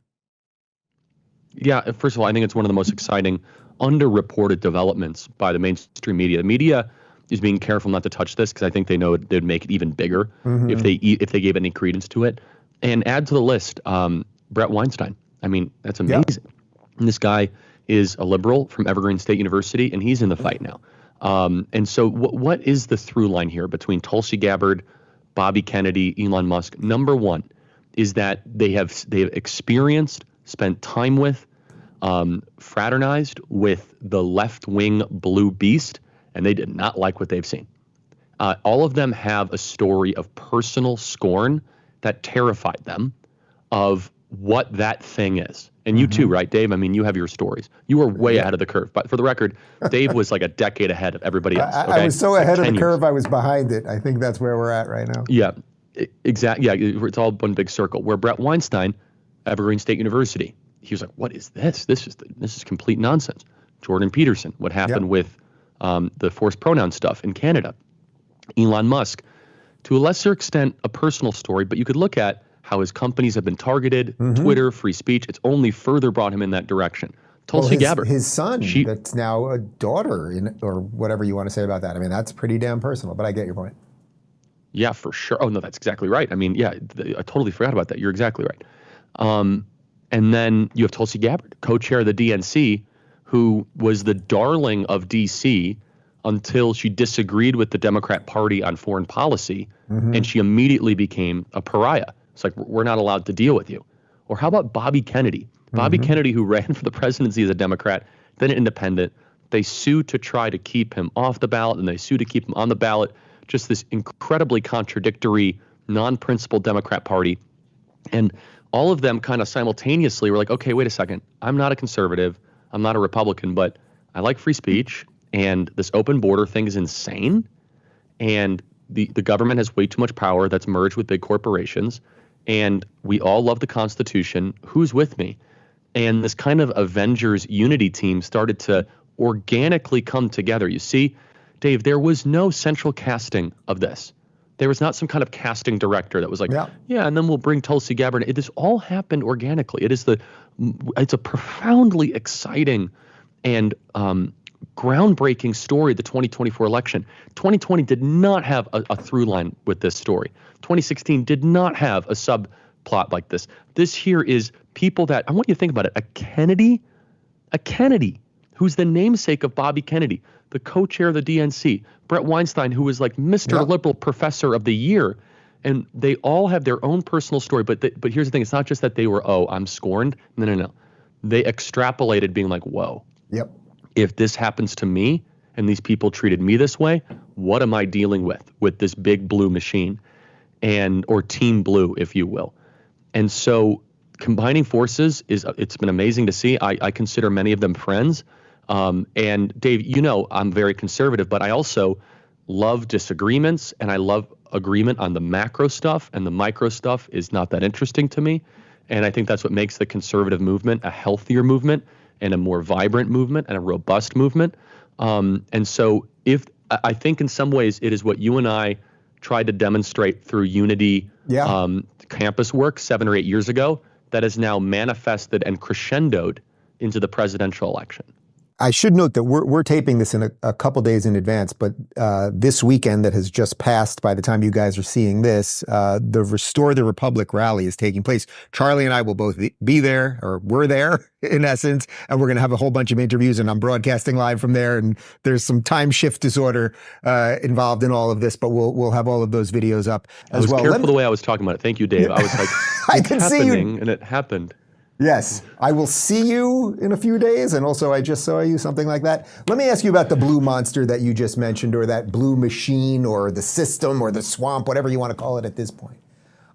S18: Yeah, first of all, I think it's one of the most exciting, underreported developments by the mainstream media. The media is being careful not to touch this because I think they know they'd make it even bigger if they gave any credence to it. And add to the list, Brett Weinstein. I mean, that's amazing. Yep. And this guy is a liberal from Evergreen State University, and he's in the fight now. And so what is the through line here between Tulsi Gabbard, Bobby Kennedy, Elon Musk? Number one is that they have experienced, spent time with, fraternized with the left-wing blue beast, and they did not like what they've seen. All of them have a story of personal scorn that terrified them of what that thing is. And you too, right, Dave? I mean, you have your stories. You were way ahead of the curve. But for the record, Dave was like a decade ahead of everybody else. Okay?
S2: I was so ahead of the curve, I was behind it. I think that's where we're at right now.
S18: Yeah, exactly. Yeah, it's all one big circle. Where Brett Weinstein, Evergreen State University, he was like, what is this? This is complete nonsense. Jordan Peterson, what happened with the forced pronoun stuff in Canada. Elon Musk, to a lesser extent, a personal story, but you could look at how his companies have been targeted, Twitter, free speech. It's only further brought him in that direction. Tulsi Gabbard.
S2: His son, that's now a daughter, or whatever you want to say about that. I mean, that's pretty damn personal, but I get your point.
S18: Yeah, for sure. Oh, no, that's exactly right. I mean, yeah, I totally forgot about that. You're exactly right. And then you have Tulsi Gabbard, co-chair of the DNC, who was the darling of D.C. until she disagreed with the Democrat Party on foreign policy, and she immediately became a pariah. It's like, we're not allowed to deal with you. Or how about Bobby Kennedy? Bobby Kennedy, who ran for the presidency as a Democrat, then an independent. They sued to try to keep him off the ballot, and they sued to keep him on the ballot. Just this incredibly contradictory, non-principled Democrat Party. And all of them kind of simultaneously were like, okay, wait a second. I'm not a conservative. I'm not a Republican, but I like free speech. And this open border thing is insane. And the government has way too much power that's merged with big corporations. And we all love the Constitution. Who's with me? And this kind of Avengers unity team started to organically come together. You see, Dave, there was no central casting of this. There was not some kind of casting director that was like, yeah, and then we'll bring Tulsi Gabbard. This all happened organically. It's a profoundly exciting and groundbreaking story, the 2024 election. 2020 did not have a through line with this story. 2016 did not have a subplot like this. This here is people that, I want you to think about it, a Kennedy, who's the namesake of Bobby Kennedy, the co-chair of the DNC, Brett Weinstein, who was like Mr. Liberal Professor of the Year. And they all have their own personal story. But here's the thing. It's not just that they were, I'm scorned. No. They extrapolated being like, whoa.
S2: Yep.
S18: If this happens to me and these people treated me this way, what am I dealing with this big blue machine or team blue, if you will? And so combining forces it's been amazing to see. I consider many of them friends. And Dave, you know, I'm very conservative, but I also love disagreements and I love agreement on the macro stuff, and the micro stuff is not that interesting to me. And I think that's what makes the conservative movement a healthier movement and a more vibrant movement and a robust movement. And so I think in some ways it is what you and I tried to demonstrate through Unity campus work 7 or 8 years ago that is now manifested and crescendoed into the presidential election.
S2: I should note that we're taping this in a couple days in advance, but this weekend that has just passed by the time you guys are seeing this, the Restore the Republic rally is taking place. Charlie and I will both be there, or we're there in essence, and we're going to have a whole bunch of interviews, and I'm broadcasting live from there, and there's some time shift disorder involved in all of this, but we'll have all of those videos up as well.
S18: I was careful the way I was talking about it. Thank you, Dave. I was like,
S2: I can see you.
S18: And it happened.
S2: Yes, I will see you in a few days, and also I just saw you, something like that. Let me ask you about the blue monster that you just mentioned, or that blue machine, or the system, or the swamp, whatever you want to call it at this point.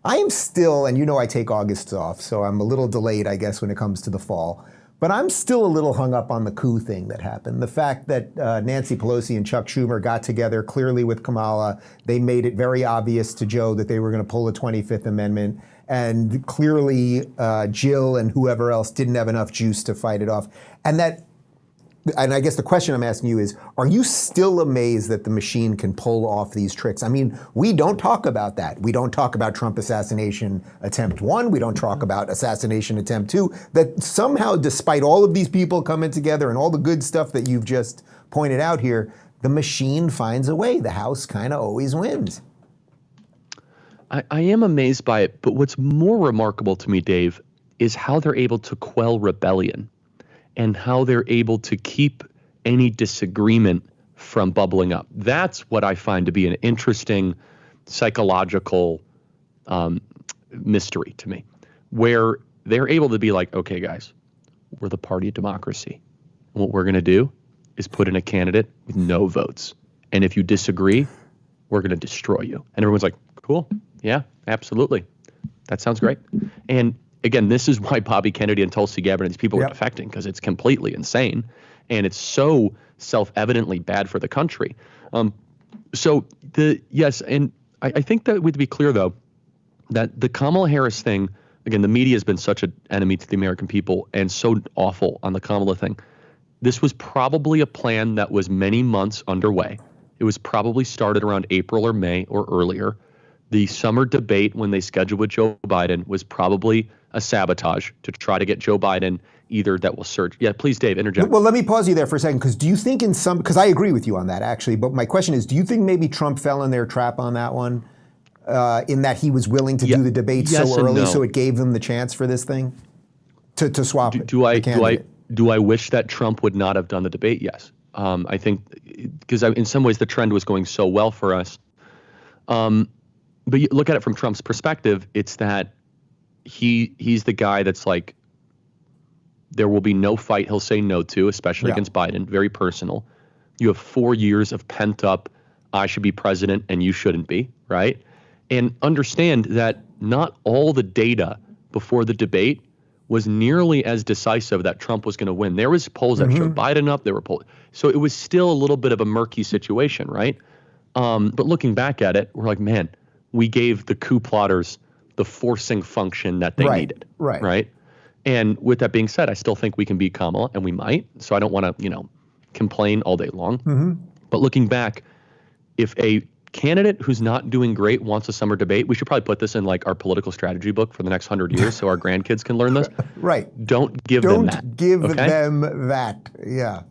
S2: I am still, and you know I take August off, so I'm a little delayed, I guess, when it comes to the fall. But I'm still a little hung up on the coup thing that happened. The fact that Nancy Pelosi and Chuck Schumer got together clearly with Kamala. They made it very obvious to Joe that they were going to pull the 25th Amendment. And clearly Jill and whoever else didn't have enough juice to fight it off. And I guess the question I'm asking you is, are you still amazed that the machine can pull off these tricks? I mean, we don't talk about that. We don't talk about Trump assassination attempt 1. We don't talk about assassination attempt 2. That somehow, despite all of these people coming together and all the good stuff that you've just pointed out here, the machine finds a way. The House kind of always wins.
S18: I am amazed by it, but what's more remarkable to me, Dave, is how they're able to quell rebellion and how they're able to keep any disagreement from bubbling up. That's what I find to be an interesting psychological mystery to me, where they're able to be like, okay, guys, we're the party of democracy. What we're going to do is put in a candidate with no votes. And if you disagree, we're going to destroy you. And everyone's like, cool. Yeah, absolutely. That sounds great. And again, this is why Bobby Kennedy and Tulsi Gabbard and these people were defecting, because it's completely insane. And it's so self-evidently bad for the country. Yes, and I think that we'd be clear, though, that the Kamala Harris thing, again, the media has been such an enemy to the American people and so awful on the Kamala thing. This was probably a plan that was many months underway. It was probably started around April or May or earlier. The summer debate when they scheduled with Joe Biden was probably a sabotage to try to get Joe Biden either that will surge. Yeah, please, Dave, interject.
S2: Well, let me pause you there for a second, because do you think because I agree with you on that, actually, but my question is, do you think maybe Trump fell in their trap on that one, in that he was willing to do the debate so early, so it gave them the chance for this thing to swap it?
S18: Do I wish that Trump would not have done the debate? Yes. I think, because in some ways the trend was going so well for us. But you look at it from Trump's perspective, it's that he's the guy that's like, there will be no fight he'll say no to, especially against Biden, very personal. You have 4 years of pent up, I should be president and you shouldn't be, right? And understand that not all the data before the debate was nearly as decisive that Trump was going to win. There was polls that showed Biden up, there were polls. So it was still a little bit of a murky situation, right? But looking back at it, we're like, man, we gave the coup plotters the forcing function that they needed. Right. And with that being said, I still think we can beat Kamala, and we might. So I don't want to, complain all day long. But looking back, if a candidate who's not doing great wants a summer debate, we should probably put this in like our political strategy book for the next 100 years so our grandkids can learn this. Don't give them that.
S2: Don't give them that. Yeah.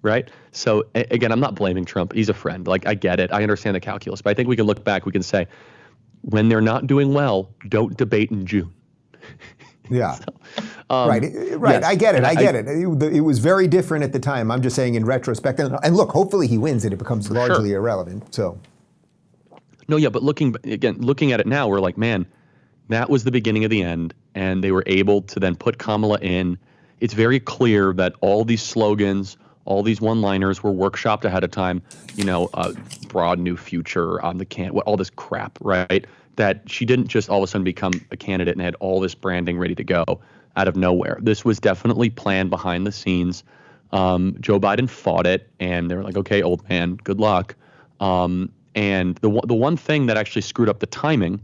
S18: Right. So again, I'm not blaming Trump. He's a friend. Like, I get it. I understand the calculus. But I think we can look back. We can say, when they're not doing well, don't debate in June.
S2: Yeah. Right. Yes. I get it. I get it. It was very different at the time. I'm just saying in retrospect. And look, hopefully he wins and it becomes largely irrelevant. So.
S18: No, yeah. But looking at it now, we're like, man, that was the beginning of the end. And they were able to then put Kamala in. It's very clear that all these slogans, all these one-liners were workshopped ahead of time, broad new future on the all this crap, right? That she didn't just all of a sudden become a candidate and had all this branding ready to go out of nowhere. This was definitely planned behind the scenes. Joe Biden fought it, and they were like, okay, old man, good luck. And the one thing that actually screwed up the timing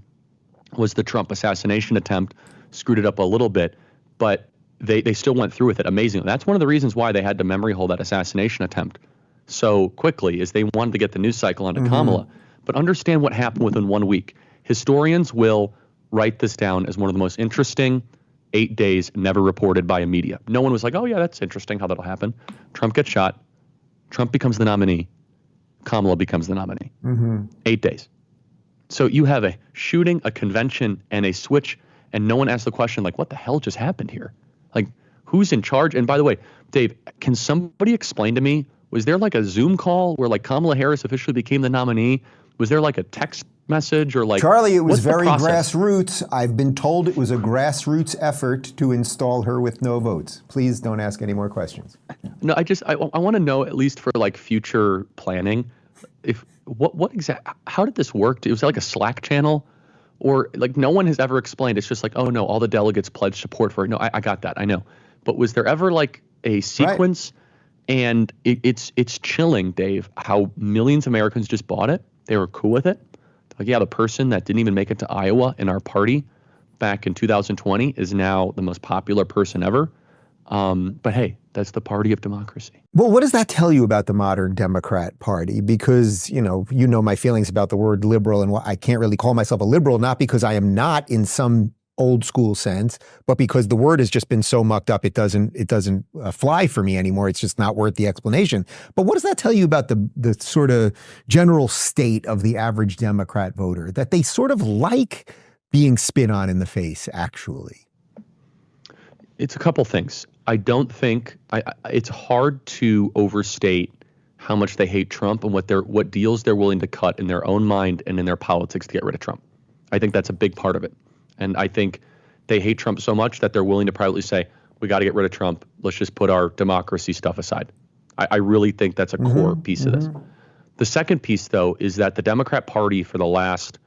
S18: was the Trump assassination attempt, screwed it up a little bit, but they still went through with it amazingly. That's one of the reasons why they had to memory hold that assassination attempt so quickly, is they wanted to get the news cycle onto Kamala. But understand what happened within 1 week. Historians will write this down as one of the most interesting 8 days never reported by a media. No one was like, oh yeah, that's interesting how that'll happen. Trump gets shot. Trump becomes the nominee. Kamala becomes the nominee. 8 days. So you have a shooting, a convention, and a switch, and no one asked the question, like, what the hell just happened here? Like, who's in charge? And by the way, Dave, can somebody explain to me, was there like a Zoom call where like Kamala Harris officially became the nominee Was there like a text message or like
S2: Charlie, it was
S18: what's the
S2: very
S18: process?
S2: grassroots. I've been told it was a grassroots effort to install her with no votes. Please don't ask any more questions.
S18: No, I want to know, at least for like future planning, if how did this work? It was like a Slack channel, or like no one has ever explained. It's just like, oh no, all the delegates pledged support for it. No, I got that, I know. But was there ever like a sequence? Right. And it's chilling, Dave, how millions of Americans just bought it. They were cool with it. Like, yeah, the person that didn't even make it to Iowa in our party back in 2020 is now the most popular person ever. But hey, that's the party of democracy.
S2: Well, what does that tell you about the modern Democrat Party? Because, you know my feelings about the word liberal, and I can't really call myself a liberal, not because I am not in some old school sense, but because the word has just been so mucked up, it doesn't fly for me anymore. It's just not worth the explanation. But what does that tell you about the sort of general state of the average Democrat voter, that they sort of like being spit on in the face, actually?
S18: It's a couple things. I don't think it's hard to overstate how much they hate Trump and what deals they're willing to cut in their own mind and in their politics to get rid of Trump. I think that's a big part of it. And I think they hate Trump so much that they're willing to privately say, we got to get rid of Trump. Let's just put our democracy stuff aside. I really think that's a core piece of this. The second piece, though, is that the Democrat Party for the last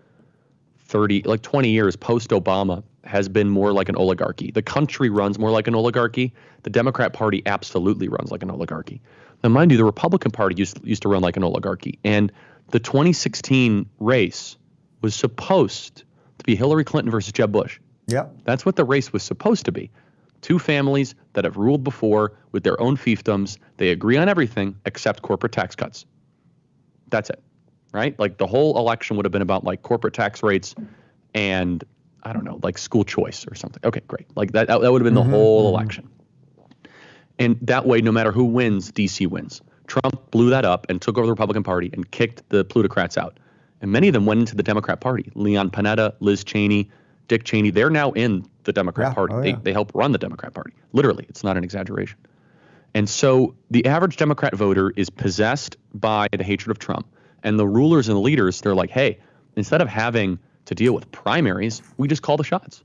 S18: 20 years post-Obama has been more like an oligarchy. The country runs more like an oligarchy. The Democrat Party absolutely runs like an oligarchy. Now, mind you, the Republican Party used to run like an oligarchy. And the 2016 race was supposed to be Hillary Clinton versus Jeb Bush.
S2: Yep.
S18: That's what the race was supposed to be. Two families that have ruled before with their own fiefdoms. They agree on everything except corporate tax cuts. That's it, right? Like the whole election would have been about like corporate tax rates and I don't know, like school choice or something. Okay, great. Like that would have been the whole election. And that way, no matter who wins, DC wins. Trump blew that up and took over the Republican Party and kicked the plutocrats out. And many of them went into the Democrat Party. Leon Panetta, Liz Cheney, Dick Cheney, they're now in the Democrat Party.
S2: Oh, yeah.
S18: They help run the Democrat Party. Literally, it's not an exaggeration. And so the average Democrat voter is possessed by the hatred of Trump. And the rulers and the leaders, they're like, hey, instead of having to deal with primaries, we just call the shots.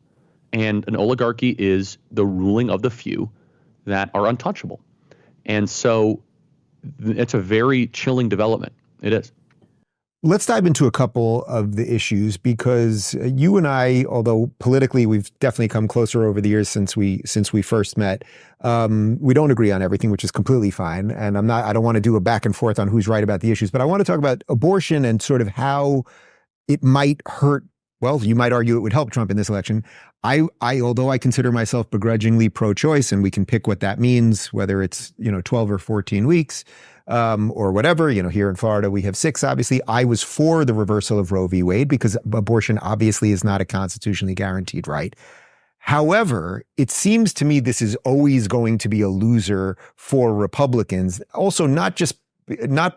S18: And an oligarchy is the ruling of the few that are untouchable. And so it's a very chilling development. It is.
S2: Let's dive into a couple of the issues, because you and I, although politically we've definitely come closer over the years since we first met, we don't agree on everything, which is completely fine. And I don't want to do a back and forth on who's right about the issues, but I want to talk about abortion and sort of how it might hurt. Well, you might argue it would help Trump in this election. Although I consider myself begrudgingly pro-choice, and we can pick what that means, whether it's 12 or 14 weeks. Or whatever, here in Florida, we have 6, obviously. I was for the reversal of Roe v. Wade because abortion obviously is not a constitutionally guaranteed right. However, it seems to me this is always going to be a loser for Republicans. Also, not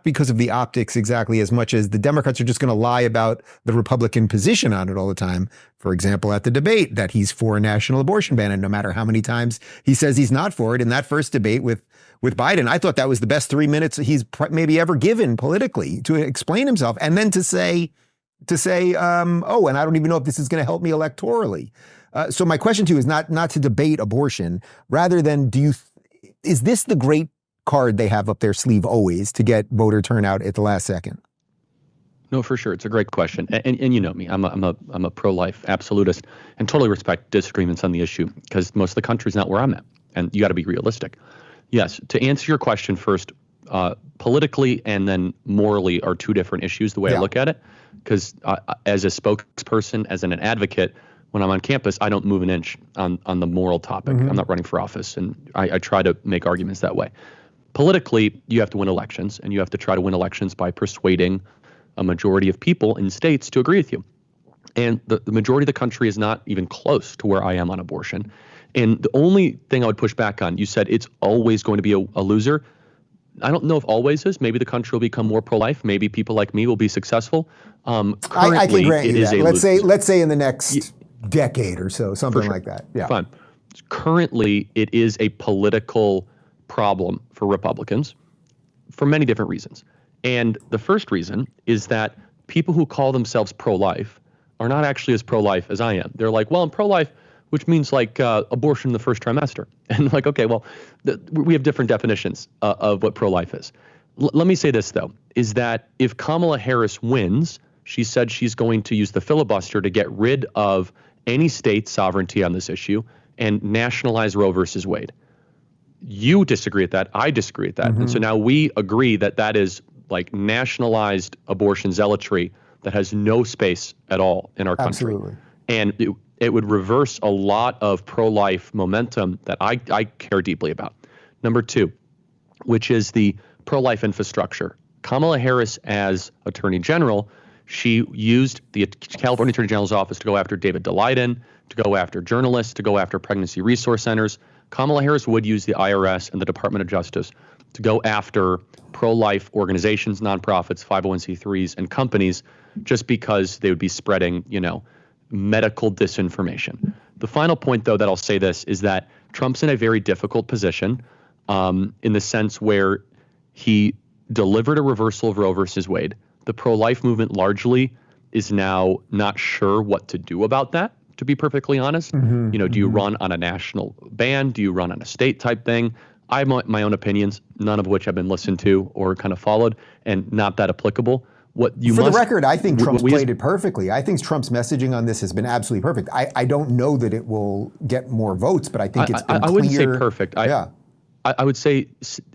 S2: because of the optics exactly as much as the Democrats are just going to lie about the Republican position on it all the time. For example, at the debate that he's for a national abortion ban, and no matter how many times he says he's not for it, in that first debate with Biden, I thought that was the best 3 minutes he's maybe ever given politically to explain himself. And then to say, oh, and I don't even know if this is going to help me electorally. So my question to you is not to debate abortion, rather than is this the great card they have up their sleeve always to get voter turnout at the last second?
S18: No, for sure. It's a great question. And you know me, I'm a pro-life absolutist and totally respect disagreements on the issue because most of the country's not where I'm at. And you got to be realistic. Yes, to answer your question first, politically and then morally are two different issues, the way I look at it. Because as a spokesperson, as an advocate, when I'm on campus, I don't move an inch on the moral topic. I'm not running for office, and I try to make arguments that way. Politically, you have to win elections, and you have to try to win elections by persuading a majority of people in states to agree with you. And the majority of the country is not even close to where I am on abortion. And the only thing I would push back on, you said it's always going to be a loser. I don't know if always is. Maybe the country will become more pro-life. Maybe people like me will be successful. Currently,
S2: I can grant you that. Let's say in the next
S18: decade
S2: or so, something like that. Yeah.
S18: Fine. Currently, it is a political problem for Republicans for many different reasons. And the first reason is that people who call themselves pro-life are not actually as pro-life as I am. They're like, well, I'm pro-life, which means like abortion in the first trimester. And like, okay, well, we have different definitions of what pro-life is. Let me say this, though, is that if Kamala Harris wins, she said she's going to use the filibuster to get rid of any state sovereignty on this issue and nationalize Roe versus Wade. You disagree with that. I disagree with that. And so now we agree that that is like nationalized abortion zealotry that has no space at all in our country.
S2: Absolutely.
S18: And it would reverse a lot of pro-life momentum that I care deeply about. Number two, which is the pro-life infrastructure. Kamala Harris, as Attorney General, she used the California Attorney General's office to go after David Daleiden, to go after journalists, to go after pregnancy resource centers. Kamala Harris would use the IRS and the Department of Justice to go after pro-life organizations, nonprofits, 501c3s, and companies just because they would be spreading, medical disinformation. The final point, though, that I'll say this is that Trump's in a very difficult position in the sense where he delivered a reversal of Roe versus Wade. The pro-life movement largely is now not sure what to do about that, to be perfectly honest. Do you run on a national ban? Do you run on a state type thing? I have my own opinions, none of which have been listened to or kind of followed, and not that applicable.
S2: For the record, I think Trump's played it perfectly. I think Trump's messaging on this has been absolutely perfect. I don't know that it will get more votes, but I think it's been clear.
S18: I wouldn't say perfect. I would say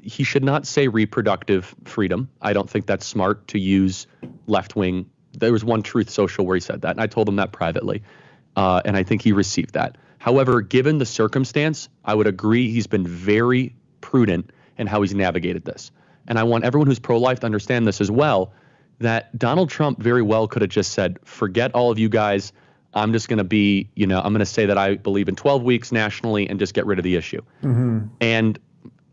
S18: he should not say reproductive freedom. I don't think that's smart to use left-wing. There was one Truth Social where he said that, and I told him that privately, and I think he received that. However, given the circumstance, I would agree he's been very prudent in how he's navigated this. And I want everyone who's pro-life to understand this as well, that Donald Trump very well could have just said, forget all of you guys. I'm just going to be, I'm going to say that I believe in 12 weeks nationally and just get rid of the issue. And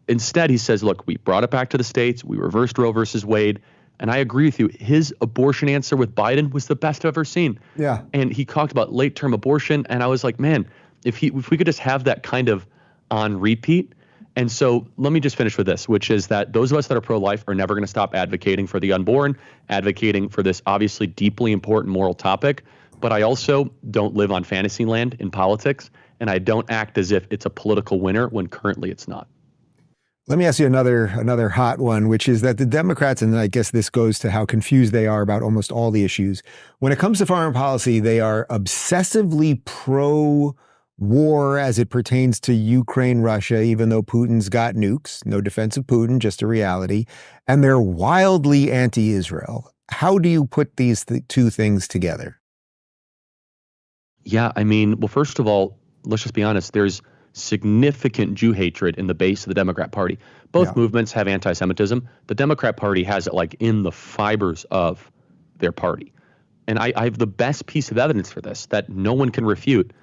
S18: instead, he says, look, we brought it back to the states. We reversed Roe versus Wade. And I agree with you. His abortion answer with Biden was the best I've ever seen.
S2: Yeah.
S18: And he talked about late-term abortion. And I was like, man, if we could just have that kind of on repeat. And so let me just finish with this, which is that those of us that are pro-life are never going to stop advocating for the unborn, advocating for this obviously deeply important moral topic. But I also don't live on fantasy land in politics, and I don't act as if it's a political winner when currently it's not.
S2: Let me ask you another hot one, which is that the Democrats, and I guess this goes to how confused they are about almost all the issues. When it comes to foreign policy, they are obsessively pro-war as it pertains to Ukraine, Russia, even though Putin's got nukes. No defense of Putin, just a reality. And they're wildly anti-Israel. How do you put these two things together?
S18: Yeah, I mean, well, first of all, let's just be honest. There's significant Jew hatred in the base of the Democrat Party. Both movements have anti-Semitism. The Democrat Party has it like in the fibers of their party. And I have the best piece of evidence for this that no one can refute.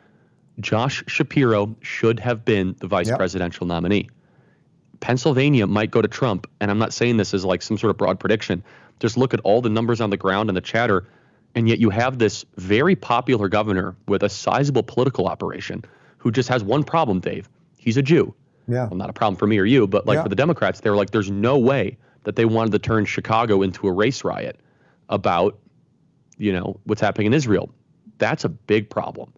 S18: Josh Shapiro should have been the vice presidential nominee. Pennsylvania might go to Trump, and I'm not saying this as like some sort of broad prediction. Just look at all the numbers on the ground and the chatter, and yet you have this very popular governor with a sizable political operation who just has one problem, Dave. He's a Jew.
S2: Yeah.
S18: Well, not a problem for me or you, but like for the Democrats, they were like, there's no way that they wanted to turn Chicago into a race riot about, what's happening in Israel. That's a big problem.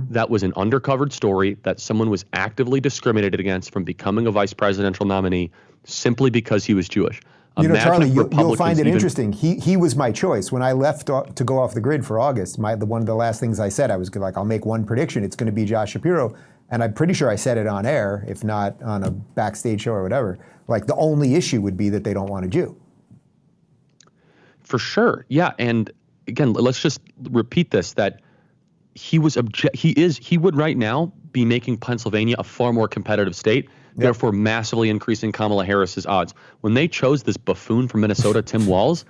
S18: That was an undercovered story that someone was actively discriminated against from becoming a vice presidential nominee simply because he was Jewish.
S2: Charlie, you'll find it interesting. He was my choice. When I left to go off the grid for August, one of the last things I said, I was like, I'll make one prediction. It's going to be Josh Shapiro. And I'm pretty sure I said it on air, if not on a backstage show or whatever. Like the only issue would be that they don't want a Jew.
S18: For sure. Yeah. And again, let's just repeat this, that he would right now be making Pennsylvania a far more competitive state, therefore massively increasing Kamala Harris's odds. When they chose this buffoon from Minnesota, Tim Walz,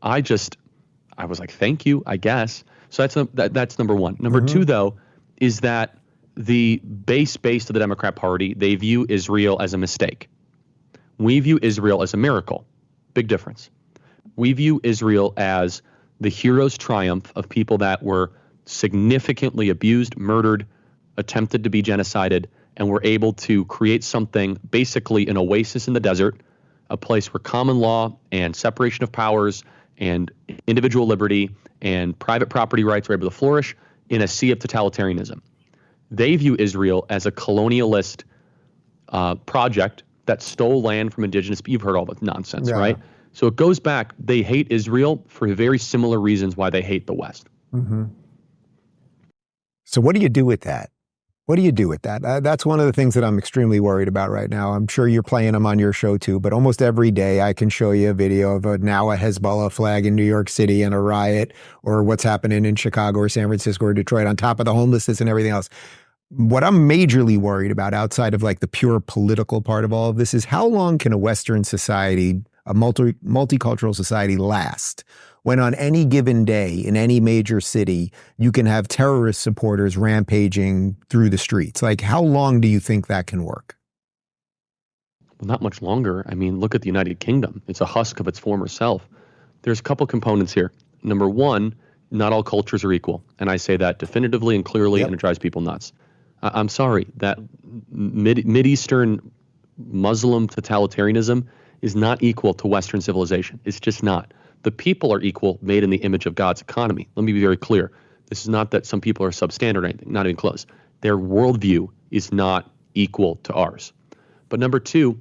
S18: I was like, thank you, I guess. So that's number one. Number two, though, is that the base of the Democrat Party, they view Israel as a mistake. We view Israel as a miracle. Big difference. We view Israel as the hero's triumph of people that were significantly abused, murdered, attempted to be genocided, and were able to create something, basically an oasis in the desert, a place where common law and separation of powers and individual liberty and private property rights were able to flourish in a sea of totalitarianism. They view Israel as a colonialist project that stole land from indigenous people. You've heard all the nonsense,
S2: Yeah.
S18: right? So it goes back, they hate Israel for very similar reasons why they hate the West.
S2: Mm-hmm. So what do you do with that? What do you do with that? That's one of the things that I'm extremely worried about right now. I'm sure you're playing them on your show too, but almost every day I can show you a video of now a Hezbollah flag in New York City and a riot, or what's happening in Chicago or San Francisco or Detroit on top of the homelessness and everything else. What I'm majorly worried about outside of like the pure political part of all of this is how long can a Western society, a multicultural society last when on any given day in any major city, you can have terrorist supporters rampaging through the streets? Like, how long do you think that can work?
S18: Well, not much longer. I mean, look at the United Kingdom. It's a husk of its former self. There's a couple components here. Number one, not all cultures are equal. And I say that definitively and clearly, and it drives people nuts. I'm sorry, that Mideastern Muslim totalitarianism is not equal to Western civilization. It's just not. The people are equal, made in the image of God's economy. Let me be very clear. This is not that some people are substandard or anything, not even close. Their worldview is not equal to ours. But number two,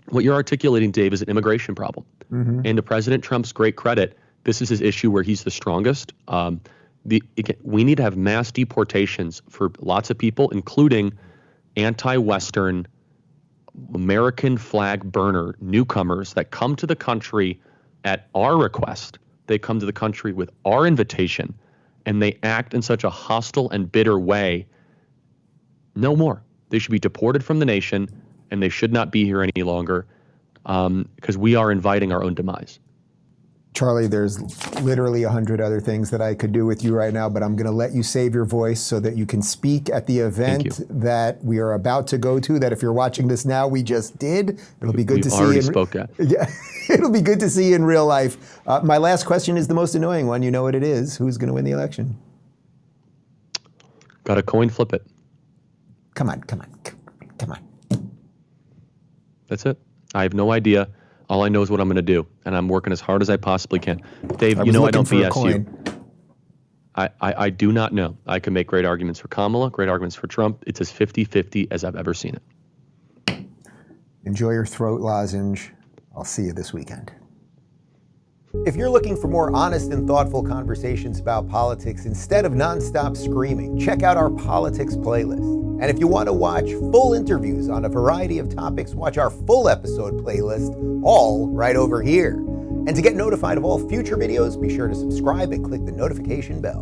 S18: what you're articulating, Dave, is an immigration problem.
S2: Mm-hmm.
S18: And to President Trump's great credit, this is his issue where he's the strongest. We need to have mass deportations for lots of people, including anti-Western, American flag burner newcomers that come to the country at our request. They come to the country with our invitation, and they act in such a hostile and bitter way. No more. They should be deported from the nation, and they should not be here any longer because we are inviting our own demise.
S2: Charlie, there's literally 100 other things that I could do with you right now, but I'm going to let you save your voice so that you can speak at the event that we are about to go to, that if you're watching this now, we just did. It'll be good to see you.
S18: Already spoke at.
S2: Yeah, it'll be good to see you in real life. My last question is the most annoying one. You know what it is. Who's going to win the election?
S18: Got a coin, flip it.
S2: Come on.
S18: That's it. I have no idea. All I know is what I'm going to do, and I'm working as hard as I possibly can. Dave, you know I don't BS you. I do not know. I can make great arguments for Kamala, great arguments for Trump. It's as 50-50 as I've ever seen it.
S2: Enjoy your throat lozenge. I'll see you this weekend. If you're looking for more honest and thoughtful conversations about politics instead of nonstop screaming, check out our politics playlist. And if you want to watch full interviews on a variety of topics, watch our full episode playlist, all right over here. And to get notified of all future videos, be sure to subscribe and click the notification bell.